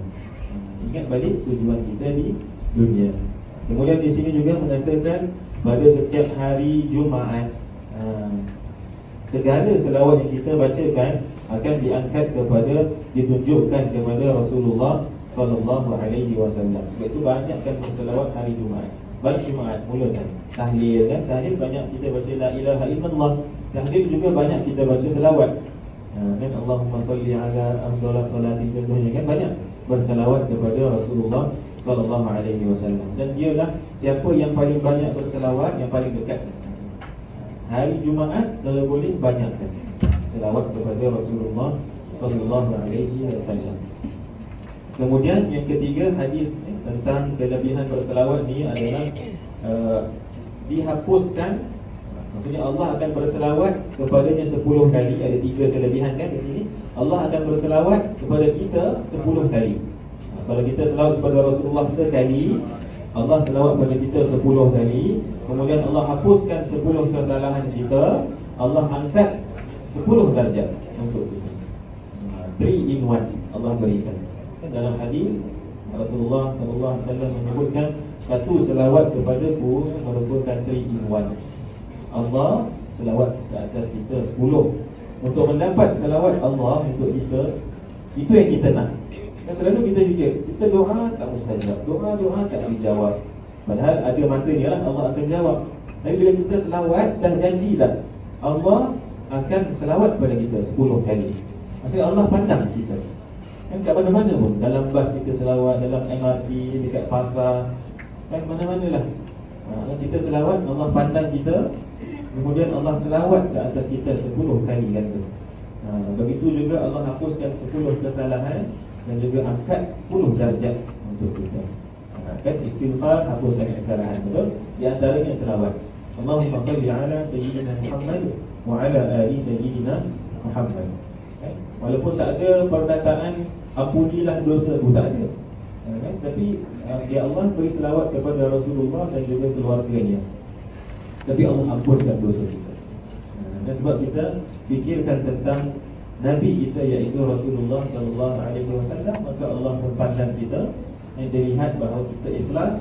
Ingat balik tujuan kita di dunia. Kemudian di sini juga mengatakan pada setiap hari Jumaat segala selawat yang kita bacakan akan diangkat kepada, ditunjukkan kepada Rasulullah sallallahu alaihi wasallam. Sebab itu banyakkan berselawat hari Jumaat. Pada Jumaat mulakan tahlil kan, tahlil banyak kita baca la ilaha illallah. Tahlil juga banyak kita baca selawat. Dan Allahumma salli ala afdal salatin, contohnya kan, banyak berselawat kepada Rasulullah sallallahu alaihi wasallam. Dan dialah siapa yang paling banyak berselawat, yang paling dekat. Hari Jumaat kalau boleh banyakkan selawat kepada Rasulullah sallallahu alaihi wasallam. Kemudian yang ketiga, hadis tentang kelebihan berselawat ni adalah dihapuskan. Maksudnya Allah akan berselawat kepadanya 10 kali. Ada 3 kelebihan kan di sini. Allah akan berselawat kepada kita 10 kali. Kalau kita selawat kepada Rasulullah sekali, Allah selawat kepada kita 10 kali. Kemudian Allah hapuskan 10 kesalahan kita. Allah angkat 10 darjat untuk kita. 3 in 1 Allah berikan. Dalam hadis Rasulullah sallallahu alaihi wasallam menyebutkan satu selawat kepadaku merupakan 3 in 1. Allah selawat ke atas kita 10. Untuk mendapat selawat Allah untuk kita, itu yang kita nak. Kan selalu kita fikir, kita doa tak mustajab, doa tak dijawab. Padahal ada masanya lah Allah akan jawab. Tapi bila kita selawat, dah janji dah Allah akan selawat pada kita 10 kali. Maksudnya Allah pandang kita. Kan kat mana-mana pun, dalam bas kita selawat, dalam MRT, dekat pasar, kan mana-mana lah. Kita selawat, Allah pandang kita. Kemudian Allah selawat ke atas kita 10 kali kata. Begitu juga Allah hapuskan 10 kesalahan dan juga angkat 10 darjat untuk kita. Kan istighfar, hapuskan kesalahan, betul? Di antaranya selawat. Allahumma salli ala sayyidina Muhammad wa ala ali sayyidina Muhammad. Walaupun tak ada perkataan ampunilah dosa aku, tak ada. kan? Tapi ya Allah beri selawat kepada Rasulullah dan juga keluarganya, tapi Allah ampunkan dosa kita. Dan sebab kita fikirkan tentang Nabi kita iaitu Rasulullah sallallahu alaihi wasallam, maka Allah memandang kita dan dilihat bahawa kita ikhlas,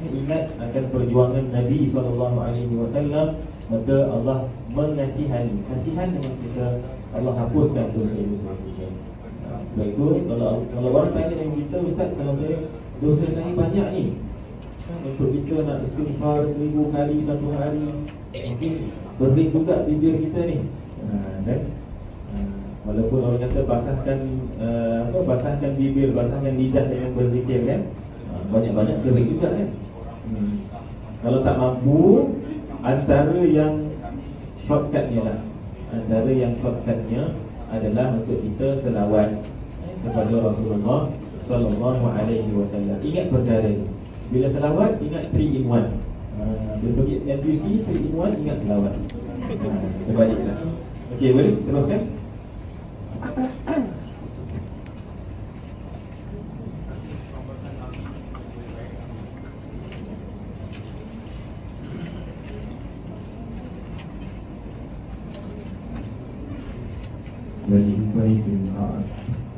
ingat akan perjuangan Nabi sallallahu alaihi wasallam, maka Allah mengasihani. Kasihan dengan kita, Allah hapuskan dosa-dosa kita. Sebab itu kalau orang tanya dengan kita, Ustaz, kalau dosa saya banyak ni, untuk kita nak istighfar 1000 kali satu hari, mungkin bering juga bibir kita ni. Dan walaupun orang kata basahkan bibir, basahkan lidah dengan berzikir kan, banyak-banyak kering juga kan. Kalau tak mampu, antara yang shortcutnya adalah untuk kita selawat kepada Rasulullah sallallahu alaihi wasallam. Ingat perkara ini. Bila selawat, ingat 3 in 1. Bila pergi NTUC 3 in 1, ingat selawat. Terbaliklah. Okey, boleh teruskan? Dari Ubay bin Ka'ab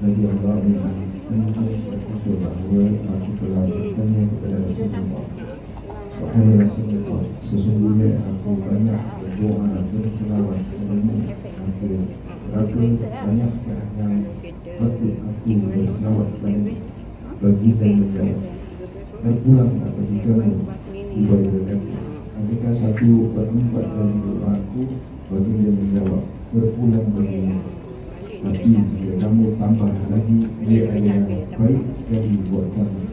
radhiyallahu anhu berkata bahawa aku telah bertanya kepada Rasulullah, wahai Rasulullah, sesungguhnya aku banyak berdoa berselawat kepadamu, maka banyakkah yang patut aku berselawat kepadamu? Baginda menjawab, terpulanglah bagi kamu. Ubay berkata, adakah 1/4 dari doaku? Baginda menjawab, terpulang bagimu. Tapi jika kamu tambah lagi, dia adalah baik sekali buat kamu.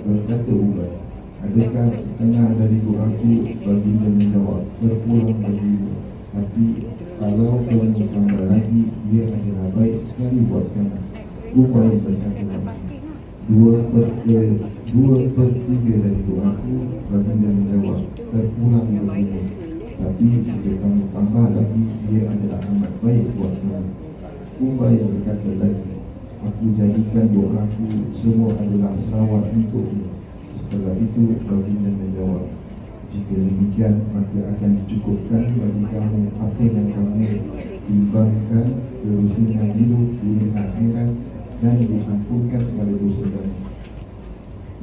Berkata Ubay, adakah setengah dari doaku? Baginda menjawab, terpulang bagimu. Tapi kalau kamu tambah lagi, dia adalah baik sekali buat kamu. Ubay berkata lagi, 2/3 dari doaku. Baginda menjawab, terpulang bagimu. Tapi jika kamu tambah lagi, dia adalah amat baik buat kamu. Ubay berkata lagi, aku jadikan doaku semua adalah selawat untukmu. Setelah itu baginda menjawab, jika demikian maka akan dicukupkan bagi kamu apa yang kamu timbangkan kerusingan hidup dunia akhirat, dan diampunkan segala dosa kamu.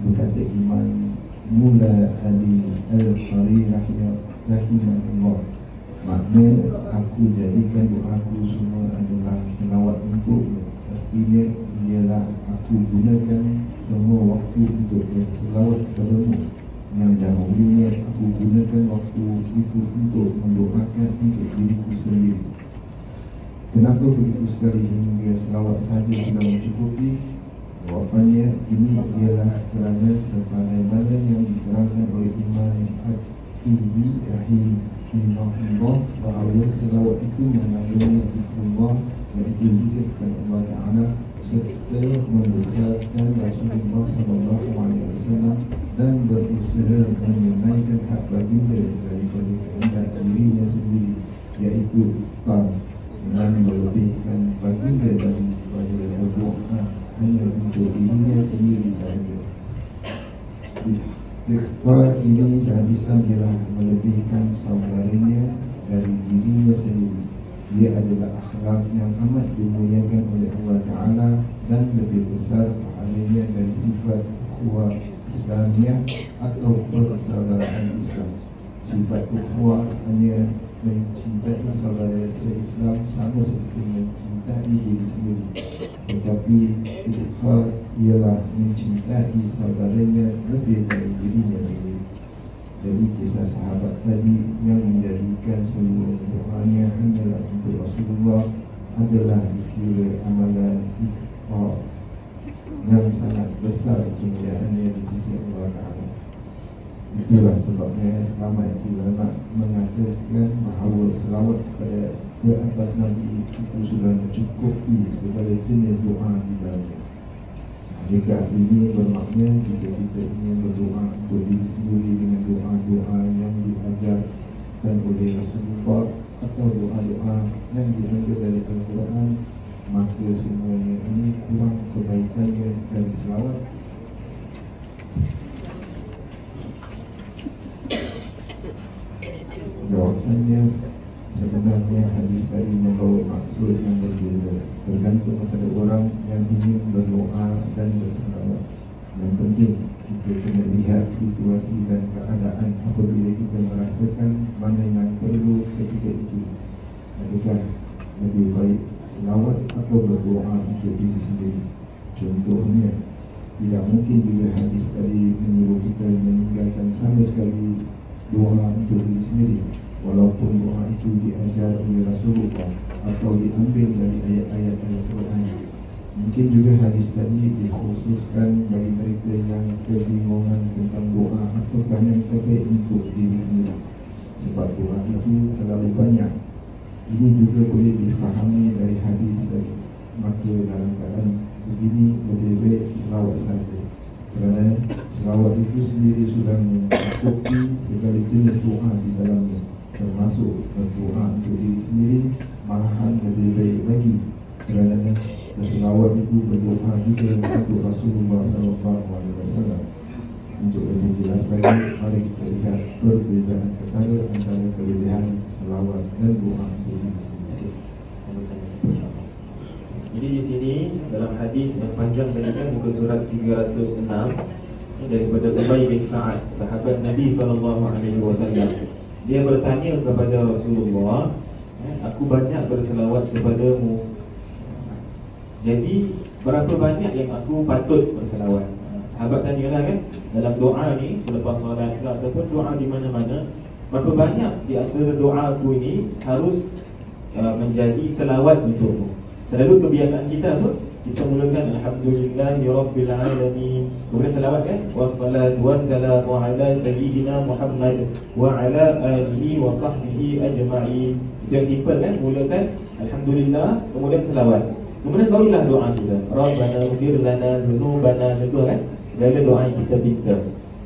Berkata Imam Mula Ali Al-Qari rahimahullah, makna aku jadikan doaku semua adalah selawat untukmu, artinya ialah aku gunakan semua waktu untuk berselawat kepadamu. Yang dahulunya aku gunakan waktu itu untuk mendoakan untuk diriku sendiri. Kenapa begitu sekali hingga selawat saja sudah mencukupi? Jawapannya, ini ialah kerana sebagaimana yang diterangkan oleh Imam At-Tirmidzi rahimahullah, bahawa selawat itu mengandungi zikrullah, iaitu zikir kepada Allah Ta'ala, serta membesarkan Rasulullah SAW dan berusaha menunaikan hak baginda daripada kehendak dirinya sendiri, iaitu dengan melebihkan baginda daripada berdoa hanya untuk dirinya sendiri sahaja. Ikhtar ini dalam Islam ialah melebihkan saudaranya dari dirinya sendiri. Ia adalah akhlak yang amat dimuliakan oleh Allah Ta'ala dan lebih besar pahalanya dari sifat ukhuwah Islamiyah atau persaudaraan Islam. Sifat ukhuwah hanya mencintai saudara se-Islam sama seperti mencintai diri sendiri, tetapi ikhtar ialah mencintai saudaranya lebih dari dirinya sendiri. Jadi kisah sahabat tadi yang menjadikan seluruh doanya hanyalah untuk Rasulullah adalah kira amalan ikhtar yang sangat besar kemuliaannya di sisi Allah Ta'ala. Itulah sebabnya ramai ulama mengatakan bahawa selawat kepada ke atas Nabi itu sudah mencukupi segala jenis doa di dalamnya. Jika ini bermakna jika kita ingin berdoa untuk diri sendiri dengan doa-doa yang diajarkan oleh Rasulullah atau doa-doa yang diambil dari Al-Quran, maka semuanya ini kurang kebaikannya dari selawat. maksud yang berbeza, bergantung kepada orang yang ingin berdoa dan berselawat. Yang penting kita kena lihat situasi dan keadaan apabila kita merasakan mana yang perlu ketika itu. Adakah lebih baik selawat atau berdoa untuk diri sendiri? Contohnya, tidak mungkin bila hadis tadi menyuruh kita meninggalkan sama sekali doa untuk diri sendiri, walaupun doa itu diajar oleh Rasulullah atau diambil dari ayat-ayat Al-Quran. Mungkin juga hadis tadi dikhususkan bagi mereka yang kebingungan tentang doa ataukah yang terbaik untuk diri sendiri, sebab doa itu terlalu banyak. Ini juga boleh difahami dari hadis tadi. Maka dalam keadaan begini lebih baik selawat saja, kerana selawat itu sendiri sudah mencakupi segala jenis doa di dalamnya, termasuk berdoa untuk diri sendiri. Malahan lebih baik lagi, kerana selawat itu berdoa juga untuk Rasulullah SAW. Untuk lebih jelas lagi, mari kita lihat perbezaan ketara antara kelebihan selawat dan doa untuk diri sendiri. Jadi di sini dalam hadis yang panjang tadi kan, muka surat 306, daripada Ubay bin Ka'ab, sahabat Nabi SAW. Dia bertanya kepada Rasulullah, aku banyak berselawat kepadamu, jadi berapa banyak yang aku patut berselawat? Sahabat tanyalah kan, dalam doa ni selepas solat ke ataupun doa di mana-mana, berapa banyak di antara doa aku ini harus menjadi selawat untukmu? Selalu kebiasaan kita apa? Kita mulakan Alhamdulillahirabbil alamin, kemudian selawat kan, wassalatu wassalamu ala sayyidina Muhammad wa ala alihi wa sahbihi ajma'in. Itu yang simple kan, mulakan Alhamdulillah kemudian selawat, kemudian barulah doa kita, Rabbana ighfir lana dzunubana, betul kan? Segala doa yang kita minta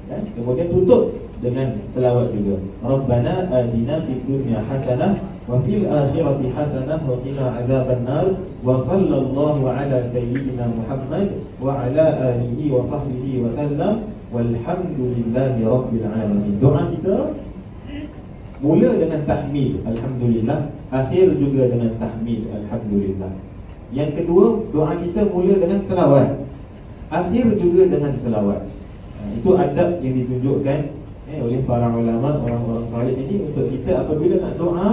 kan? Kemudian tutup dengan selawat juga, Rabbana atina fid dunya hasanah wa fil akhirati hasanah wa qina adzabannar wa sallallahu ala sayyidina Muhammad wa ala alihi wa sahbihi wa sallam walhamdulillahi rabbil alamin. Doa kita mula dengan tahmid alhamdulillah, akhir juga dengan tahmid alhamdulillah. Yang kedua, doa kita mula dengan selawat, akhir juga dengan selawat. Itu adab yang ditunjukkan oleh para ulama, orang-orang salih ini untuk kita apabila nak doa.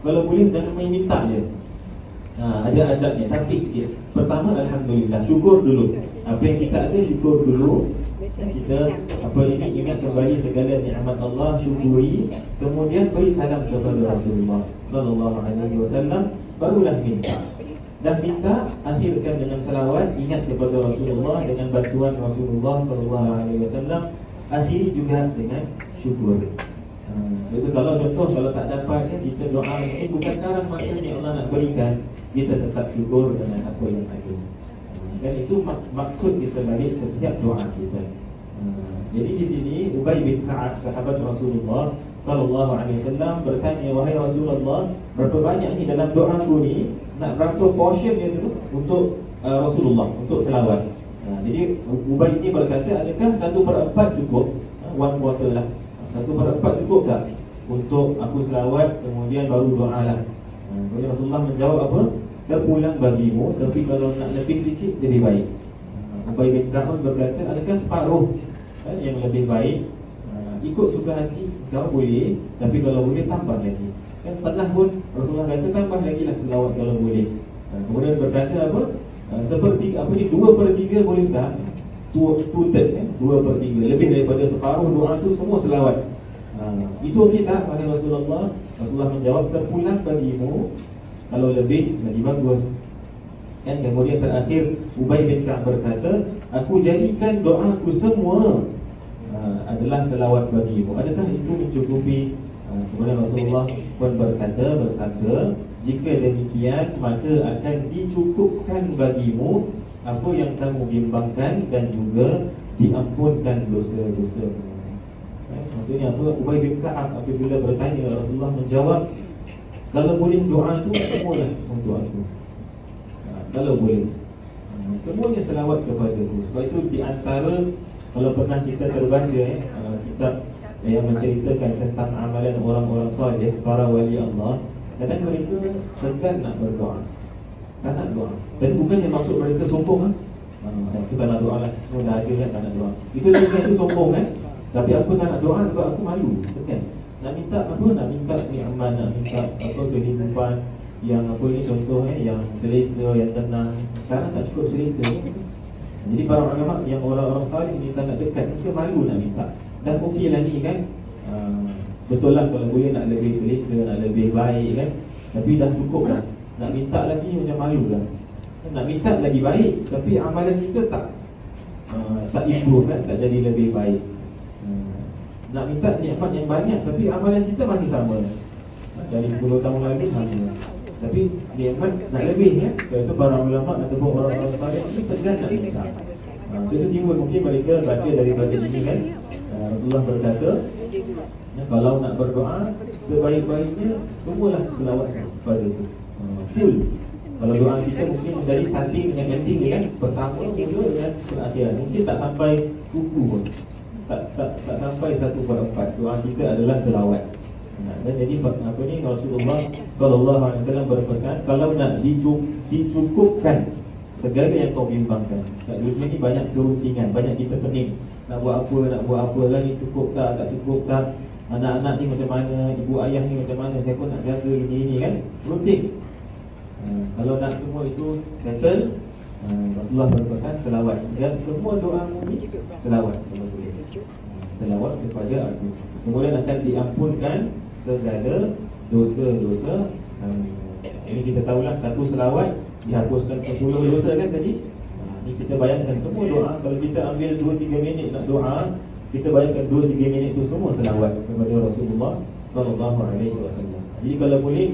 Kalau boleh jangan main minta je. Ada adabnya, tapi sikit. Pertama, alhamdulillah, syukur dulu. Apa yang kita ada, syukur dulu. Kita apa ini, ingat kembali segala nikmat Allah, syukuri. Kemudian beri salam kepada Rasulullah sallallahu alaihi wasallam, barulah minta. Dan minta akhirkan dengan salawat, ingat kepada Rasulullah dengan bantuan Rasulullah sallallahu alaihi wasallam, akhiri juga dengan syukur. Itu kalau contoh, kalau tak dapat kan, kita doa ini bukan sekarang maksudnya Allah nak berikan, kita tetap syukur dengan apa yang ada. Dan itu maksud di sebalik setiap doa kita. Jadi di sini Ubay bin Ka'ab, sahabat Rasulullah sallallahu alaihi wasallam, bertanya, wahai Rasulullah, berapa banyak ni dalam doa aku ni, nak berapa portion dia tu untuk Rasulullah, untuk selawat. Jadi Ubay ini berkata, adakah 1/4 cukup? 1/4 lah, 1/4 cukup tak untuk aku selawat, kemudian baru doa lah. Kemudian Rasulullah menjawab apa? Terpulang bagimu, tapi kalau nak lebih sikit lebih baik. Ubay bin Ka'ab berkata, adakah separuh yang lebih baik? Ikut suka hati kau boleh, tapi kalau boleh tambah lagi. Kan setengah pun Rasulullah kata tambah lagi lah selawat kalau boleh. Kemudian berkata apa? Sepertiga, apa ni, 2/3 boleh tak? 2/3 kan? 2/3, lebih daripada separuh doa tu semua selawat. Itu okey tak wahai Rasulullah? Rasulullah menjawab, terpulang bagimu, kalau lebih lagi bagus. Kan kemudian terakhir Ubay bin Ka'ab berkata, aku jadikan doaku semua adalah selawat bagimu. Adakah itu mencukupi? Kemudian Rasulullah pun bersabda, jika demikian maka akan dicukupkan bagimu apa yang kamu bimbangkan dan juga diampunkan dosa-dosamu. Maksudnya apa? Ubay bin Ka'ab apabila bertanya, Rasulullah menjawab, kalau boleh doa itu semualah untuk aku. Kalau boleh semuanya selawat kepada aku. Sebab itu di antara, kalau pernah kita terbaca kitab yang menceritakan tentang amalan orang-orang salih, para wali Allah, kadang mereka segan nak berdoa. tak nak doa. Dan bukannya maksud mereka sombong aku tak nak doa lah, aku dah ada kan, tak nak doa. Itu sombong kan. Tapi aku tak nak doa sebab aku malu, sekian. Nak minta apa? Nak minta nikmat, nak minta apa kehidupan yang apa ni contoh yang selesa, yang tenang. Sekarang tak cukup selesa. Jadi para ulama yang orang-orang salih ni sangat dekat, mereka malu nak minta. Dah okey lah ni kan. Betul lah kalau boleh nak lebih selesa, nak lebih baik kan. Tapi dah cukup dah. Nak minta lagi macam malu lah. Nak minta lagi baik, tapi amalan kita tak improve kan, tak jadi lebih baik. Nak minta nikmat yang banyak, tapi amalan kita masih sama. Dari 10 tahun lalu sama. Tapi nikmat nak lebih kan. Sebab itu para ulama ataupun orang-orang saleh ni segan nak minta. Contoh timbul mungkin mereka baca daripada ini kan. Rasulullah berkata, kalau nak berdoa, sebaik-baiknya semualah selawat kepada itu. Full. Kalau doa kita mungkin dari starting dengan ending ni kan, pertama mula dengan akhir. Mungkin tak sampai suku pun. Tak sampai 1/4. Doa kita adalah selawat. Dan jadi apa ni, Rasulullah SAW berpesan, kalau nak dicukupkan segala yang kau bimbangkan. Kat dunia ni banyak keruncingan, banyak kita pening. Nak buat apa lah ni, cukup tak cukup tak. Anak-anak ni macam mana, ibu ayah ni macam mana, siapa nak jaga ini kan. Runcing. Kalau nak semua itu settle, Rasulullah berpesan selawat. Dan semua doamu ni selawat kalau boleh. Selawat kepada aku. Kemudian akan diampunkan segala dosa-dosa. Ini kita tahulah, satu selawat dihapuskan 10 dosa kan tadi. Ini kita bayangkan semua doa. Kalau kita ambil 2-3 minit nak doa, kita bayangkan 2-3 minit itu semua selawat kepada Rasulullah SAW. Jadi kalau boleh,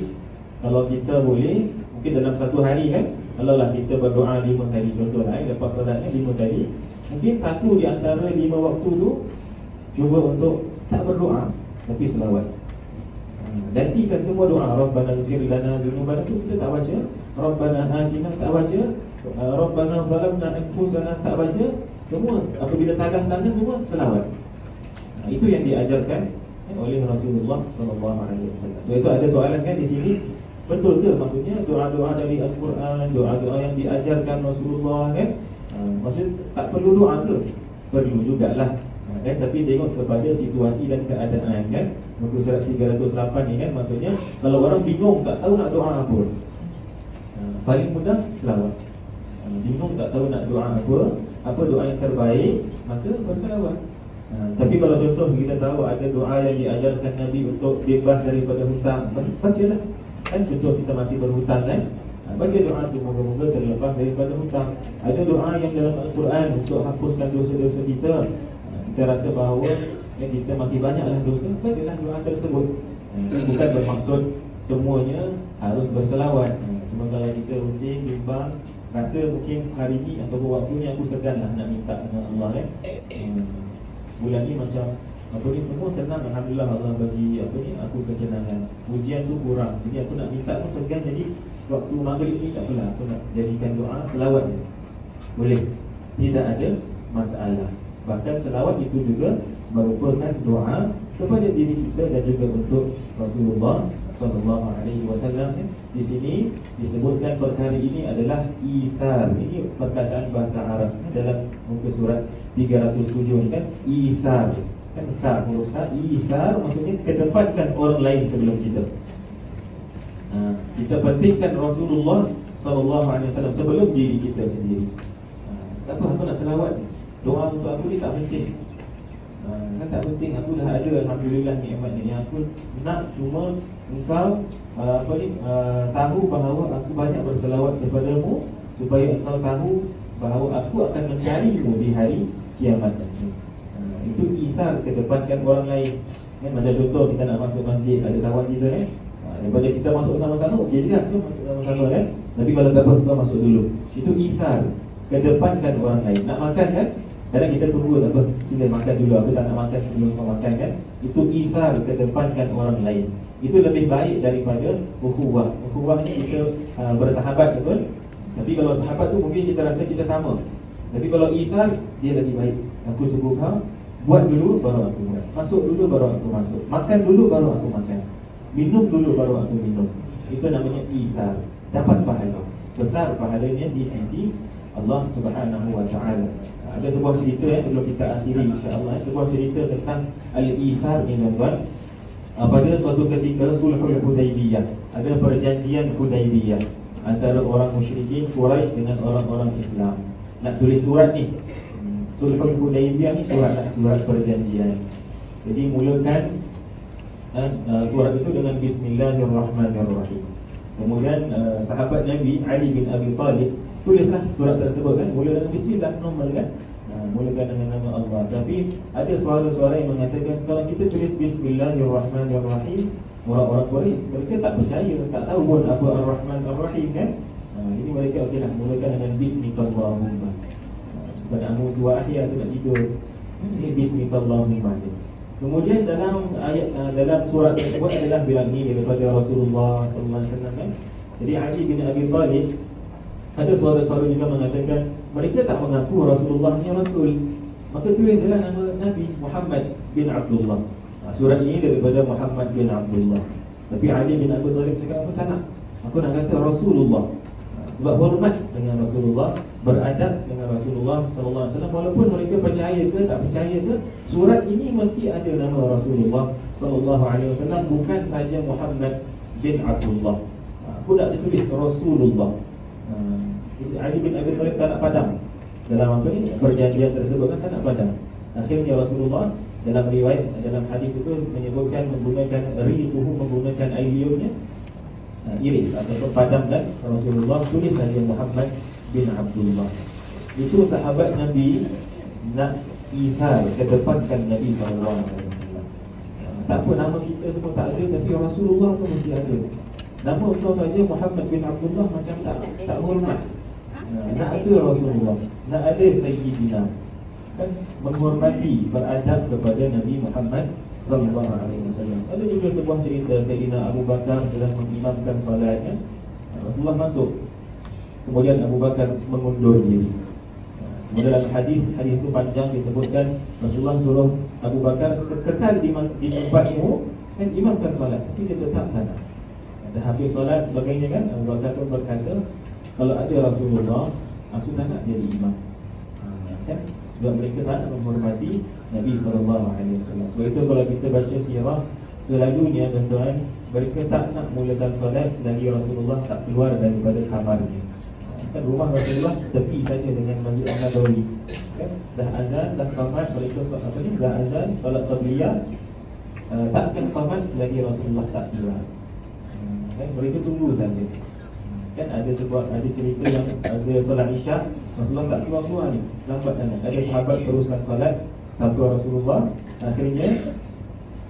kalau kita boleh, mungkin dalam satu hari kan, kalau lah kita berdoa 5 kali, contohlah lepas solatnya 5 kali, mungkin satu di antara 5 waktu tu cuba untuk tak berdoa tapi selawat. Gantikan semua doa. Rabbana ighfir lana dzunubana, tu kita tak baca. Rabbana atina tak baca. Rabbana zalamna anfusana tak baca. Semua apabila tadah tangan semua selawat. Itu yang diajarkan oleh Rasulullah SAW. So itu ada soalan kan di sini, betul ke maksudnya doa-doa dari Al-Quran, doa-doa yang diajarkan Rasulullah kan? Maksudnya tak perlu doa ke? Perlu jugalah. Kan? Tapi tengok kepada situasi dan keadaan kan. Muka surat 308 ni kan, maksudnya kalau orang bingung tak tahu nak doa apa, paling mudah selawat. Bingung tak tahu nak doa apa doa yang terbaik, maka berselawat. Tapi kalau contoh kita tahu ada doa yang diajarkan Nabi untuk bebas daripada hutang, bacalah. Kan contoh kita masih berhutang kan, baca doa tu moga-moga terlepas daripada hutang. Ada doa yang dalam Al-Quran untuk hapuskan dosa-dosa kita. Kita rasa bahawa kita masih banyaklah dosa, bacalah doa tersebut. Bukan bermaksud semuanya harus berselawat. Cuma kalau kita runcing, bimbang, rasa mungkin hari ni atau waktu ni aku segan lah nak minta dengan Allah bulan ni macam apa ni semua senang, alhamdulillah Allah bagi apa ni aku kesenangan. Ujian tu kurang, jadi aku nak minta pun segan. Jadi waktu maghrib ni tak apalah, aku nak jadikan doa selawat je. Boleh, tidak ada masalah. Bahkan selawat itu juga merupakan doa kepada diri kita dan juga untuk Rasulullah SAW. Di sini disebutkan perkara ini adalah ithar. Ini perkataan bahasa Arab dalam muka surat 307 ni kan, ithar. Kan besar huruf ha, ithar maksudnya kedepankan orang lain sebelum kita. Kita pentingkan Rasulullah SAW sebelum diri kita sendiri. Tak apa, aku nak selawat. Doa untuk aku ni tak penting. Kan tak penting, aku dah ada alhamdulillah nikmat ni. Yang aku nak cuma engkau tahu bahawa aku banyak berselawat kepadamu, supaya engkau tahu bahawa aku akan mencarimu di hari kiamat nanti. Itu ithar, kedepankan orang lain. Kan macam contoh kita nak masuk masjid, ada kawan kita kan, daripada kita masuk sama-sama, okey juga tu masuk sama-sama kan. Tapi kalau tak apa, kau masuk dulu. Itu ithar, kedepankan orang lain. Nak makan kan, kadang kita tunggu tak apa, sila makan dulu, aku tak nak makan sebelum kau makan kan. Itu ithar, kedepankan orang lain. Itu lebih baik daripada ukhuwah. Ukhuwah ni kita bersahabat betul. Tapi kalau sahabat tu mungkin kita rasa kita sama. Tapi kalau ithar, dia lagi baik. Aku tunggu kau, buat dulu baru aku buat. Masuk dulu baru aku masuk. Makan dulu baru aku makan. Minum dulu baru aku minum. Itu namanya ithar. Dapat pahala. besar pahalanya di sisi Allah Subhanahu wa taala. Ada sebuah cerita sebelum kita akhiri insya-Allah, sebuah cerita tentang al-ithar ni tuan-tuan. Pada suatu ketika Sulhul Hudaybiyah, ada perjanjian Hudaybiyah antara orang musyrikin Quraisy dengan orang-orang Islam. Nak tulis surat ni. Sulhul Hudaybiyah ni surat perjanjian. Jadi mulakan surat itu dengan Bismillahirrahmanirrahim. Kemudian sahabat Nabi Ali bin Abi Talib tulislah surat tersebut kan, mula dengan Bismillah, normal kan, mulakan dengan nama Allah. Tapi ada suara-suara yang mengatakan kalau kita tulis Bismillahirrahmanirrahim, orang-orang Quraisy mereka tak percaya, tak tahu pun apa Ar-Rahman Ar-Rahim kan. Jadi mereka okeylah mulakan dengan Bismillahirrahmanirrahim. Bukan amu dua akhir tu nak tidur. Ini Bismillahirrahmanirrahim. Kemudian dalam ayat dalam surat tersebut adalah bilang ni daripada Rasulullah sallallahu alaihi wasallam kan. Jadi Ali bin Abi Talib, ada suara-suara juga mengatakan mereka tak mengaku Rasulullah ni Rasul, maka tulislah nama Nabi Muhammad bin Abdullah. Surat ini daripada Muhammad bin Abdullah. Tapi Ali bin Abi Talib cakap apa, tak nak, aku nak kata Rasulullah. Sebab hormat dengan Rasulullah, beradab dengan Rasulullah sallallahu alaihi wasallam, walaupun mereka percaya ke tak percaya ke, surat ini mesti ada nama Rasulullah sallallahu alaihi wasallam, bukan saja Muhammad bin Abdullah. Aku nak ditulis Rasulullah. Ali bin Abi Talib tak nak padam dalam apa ni perjanjian tersebut kan, tak nak padam. Akhirnya Rasulullah dalam riwayat, dalam hadis itu menyebutkan menggunakan rihuhu, menggunakan air liurnya, iris ataupun padam, dan Rasulullah tulis saja Muhammad bin Abdullah. Itu sahabat Nabi nak ithar, kedepankan Nabi SAW. Tak apa nama kita semua tak ada, tapi Rasulullah tu mesti ada. Nama kau saja Muhammad bin Abdullah macam tak hormat. Nak ada Rasulullah, nak ada Sayyidina, kan menghormati, beradab kepada Nabi Muhammad sallallahu alaihi wasallam. Ada juga sebuah cerita Sayyidina Abu Bakar sedang mengimamkan solatnya. Rasulullah masuk, kemudian Abu Bakar mengundur diri. Kemudian dalam hadis itu panjang disebutkan Rasulullah suruh Abu Bakar kekal di tempatmu dan imamkan solat, tapi dia tetap tak nak. Dah habis solat sebagainya kan, Abu Bakar pun berkata, kalau ada Rasulullah, aku tak nak jadi imam. Kan? Sebab mereka sangat menghormati Nabi SAW. Sebab itu kalau kita baca sirah, selalunya tuan-tuan, mereka tak nak mulakan solat selagi Rasulullah tak keluar daripada kamarnya. Kan rumah Rasulullah tepi saja dengan Masjid An-Nabawi. Kan? Dah azan, dah qamat, mereka solat apa ni? Dah azan, solat qabliyah, tak akan qamat selagi Rasulullah tak keluar. Kan? Mereka tunggu saja. Kan ada cerita yang ada solat Isyak, Rasulullah tak keluar ni, lambat sangat. Ada sahabat teruskan solat tanpa Rasulullah. Akhirnya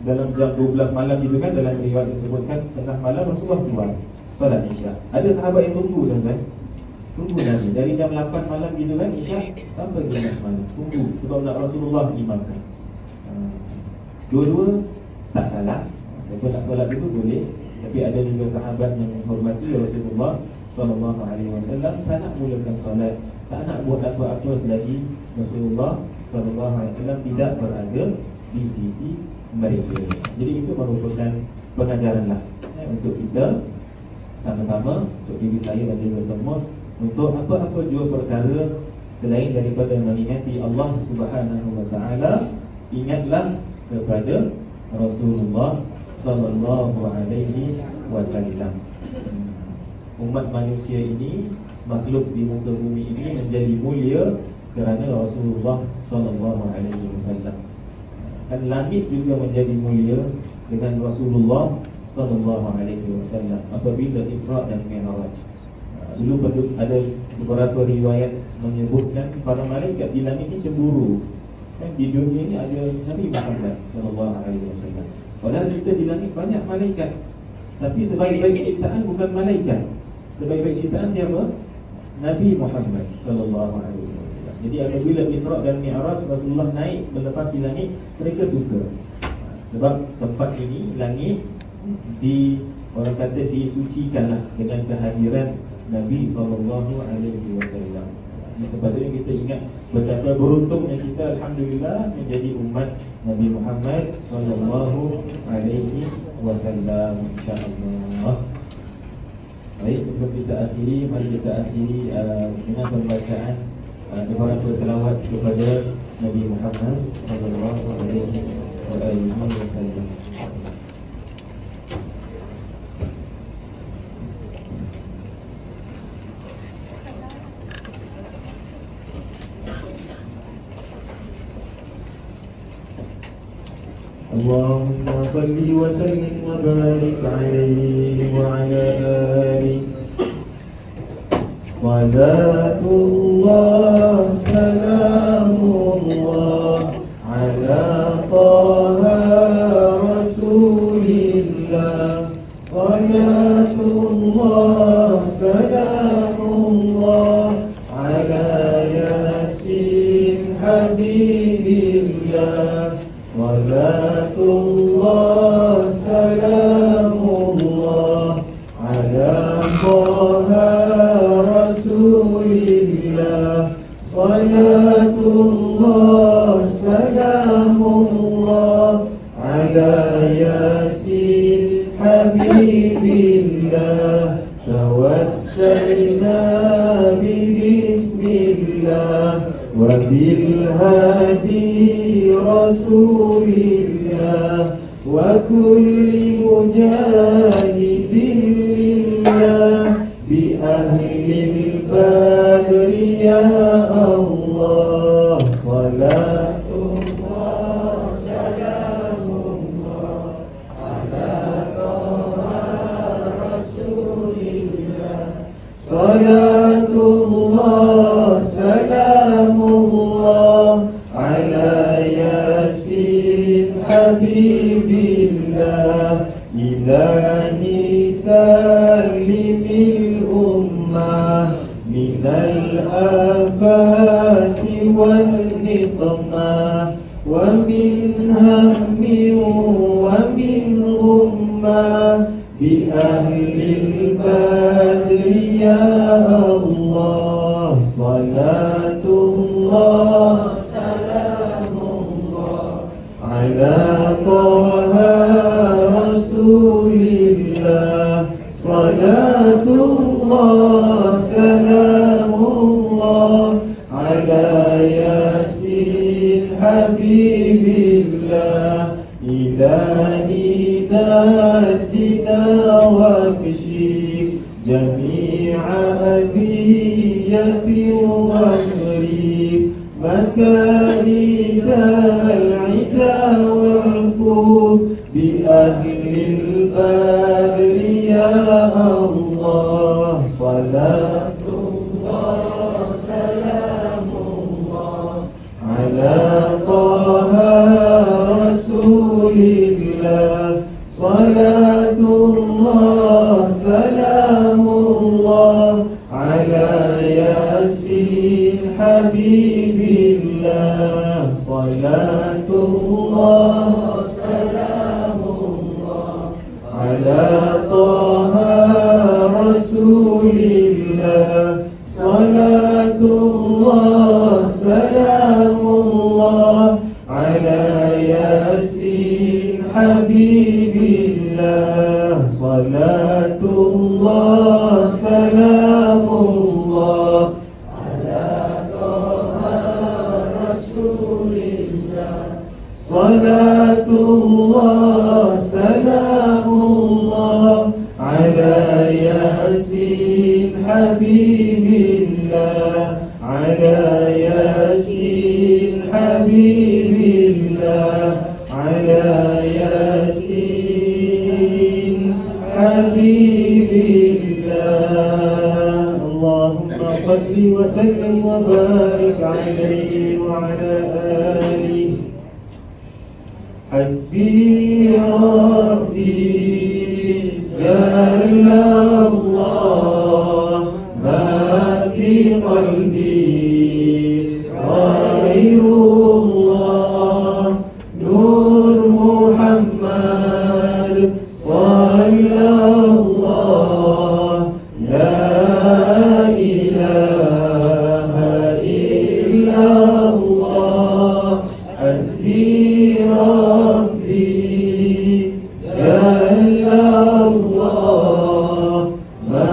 dalam jam 12 malam gitu kan, dalam riwayat disebutkan tengah malam Rasulullah keluar solat Isyak. Ada sahabat yang tunggu kan, tunggu Nabi dari jam 8 malam gitu kan, Isyak sampai 12 malam tunggu sebab nak Rasulullah imamkan. Dua-dua tak salah, siapa nak solat itu boleh. Tapi ada juga sahabat yang menghormati Rasulullah SAW, tak nak mulakan solat, tak nak buat apa-apa selagi Rasulullah SAW tidak berada di sisi mereka. Jadi itu merupakan pengajaran lah untuk kita sama-sama, untuk diri saya dan juga semua, untuk apa-apa jua perkara selain daripada mengingati Allah Subhanahu Wa Taala, ingatlah kepada Rasulullah sallallahu alaihi wasallam. Umat manusia ini, makhluk di muka bumi ini menjadi mulia kerana Rasulullah sallallahu alaihi wasallam. Dan langit juga menjadi mulia dengan Rasulullah sallallahu alaihi wasallam apabila Isra dan Mi'raj. Dulu ada beberapa riwayat menyebutkan para malaikat di langit ini cemburu. Kan di dunia ini ada Nabi Muhammad sallallahu alaihi wasallam. Padahal kita di langit banyak malaikat, tapi sebaik-baik ciptaan bukan malaikat. Sebaik-baik ciptaan siapa? Nabi Muhammad sallallahu alaihi wasallam. Jadi apabila Isra dan Mi'raj, Rasulullah naik melepas di langit, mereka suka. Sebab tempat ini, langit, orang kata disucikanlah dengan kehadiran Nabi sallallahu alaihi wasallam. Sepatutnya kita ingat betapa beruntungnya kita, alhamdulillah, menjadi umat Nabi Muhammad sallallahu alaihi wasallam, insya-Allah. Baik, sebelum kita akhiri, mari kita akhiri dengan pembacaan beberapa selawat kepada Nabi Muhammad sallallahu alaihi wasallam. Allahumma salli wa sallim wa barik alaihi wa ala alihi. Salatullah salamullah ala taha rasulillah. Salatullah salamullah ala yasin habibillah. Salatullah salamullah ala taha rasulillah. Salatullah salamullah ala yasin habibillah. Tawassalna bismillah wa bil hadi rasulillah wa kulli mujahidin lillah bi ahlil badri ya Allah. Salatullah salamullah ala taha rasulillah. Salatullah salamullah ala yasin habibillah. Ilahi salimil ummah minal afati wal niqmah wa min hammi wa min ummah bi ahlil badri ya Allah. Salatullah salamullah ala taha rasulillah. Salatullah salamullah ala yasin habibillah. Ilahi najina wa kashif jami'a adiyati wa sharif makaidal ida wal kuf bi ahlil badri ya Allah. Salatullah salamullah ala taha rasulillah. Salatullah salamullah ala yasin habibillah. Salatullah salamullah ala taha rasulillah. Salatullah salamullah ala yasin habibillah. Salatullah salamullah ala taha rasulillah. Salatullah salamullah ala yasin habibillah. Ala yasin habibillah. Ala yasin habibillah. Allahumma salli wa sallim wa barik alaihi wa ala alihi. Hasbi Rabbi Jalla Allah ma fi qalbi ghairullah. Nur Muhammad sallallahu la ilaha illallah. Hasbi Rabbi Jalla Allah ma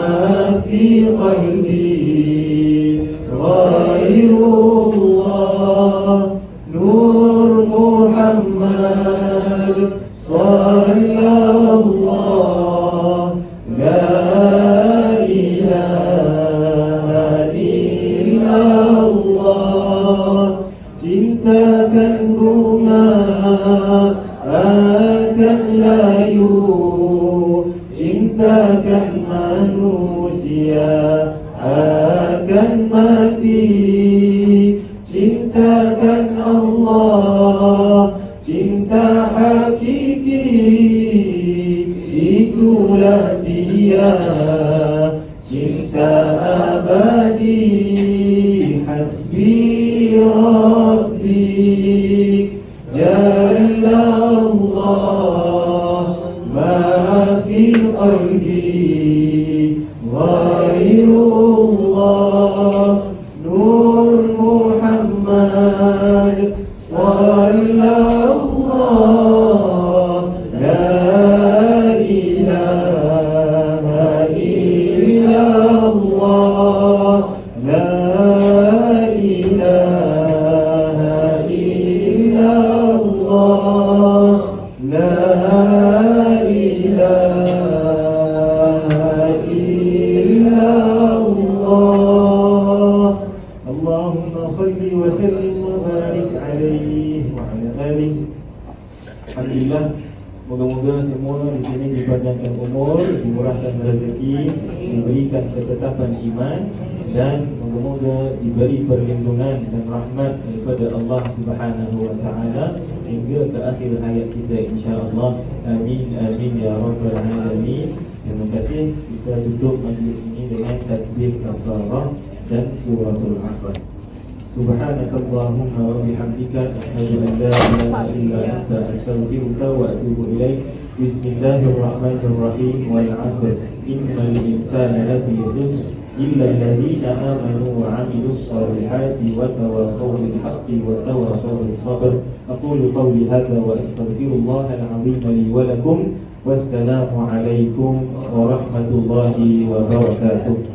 cintakan Allah, cinta hakiki, itulah dia, cinta abadi. Hasbi Rabbi Jalla Allah, ma fi qalbi ghairullah. Nur Muhammad sallallahu, la ilaha illallah, la ilaha illallah, la ilaha illallah. Allahumma salli wa sallim wa barik alaihi wa ala alihi. Alhamdulillah, moga-moga semua di sini dipanjangkan umur, dimurahkan rezeki, diberikan ketetapan iman, dan moga-moga diberi perlindungan dan rahmat daripada Allah Subhanahu wa taala hingga ke akhir hayat kita insya-Allah. Amin amin ya rabbal alamin. Terima kasih. Kita tutup majlis ini dengan tasbih kafarah dan suratul Asr. Subhanakallahumma wa bihamdika asyhadu an la ilaha illa anta astaghfiruka wa atubu ilaik. Bismillahirrahmanirrahim. Wal 'asr innal insana lafi khusr illa alladhina amanu wa 'amilus solihati wa tawassaw bil haqqi wa tawassaw bis sabr. Aqulu qawli hadha wa astaghfirullahal 'azim li wa lakum. Wassalamu alaikum warahmatullahi wabarakatuh.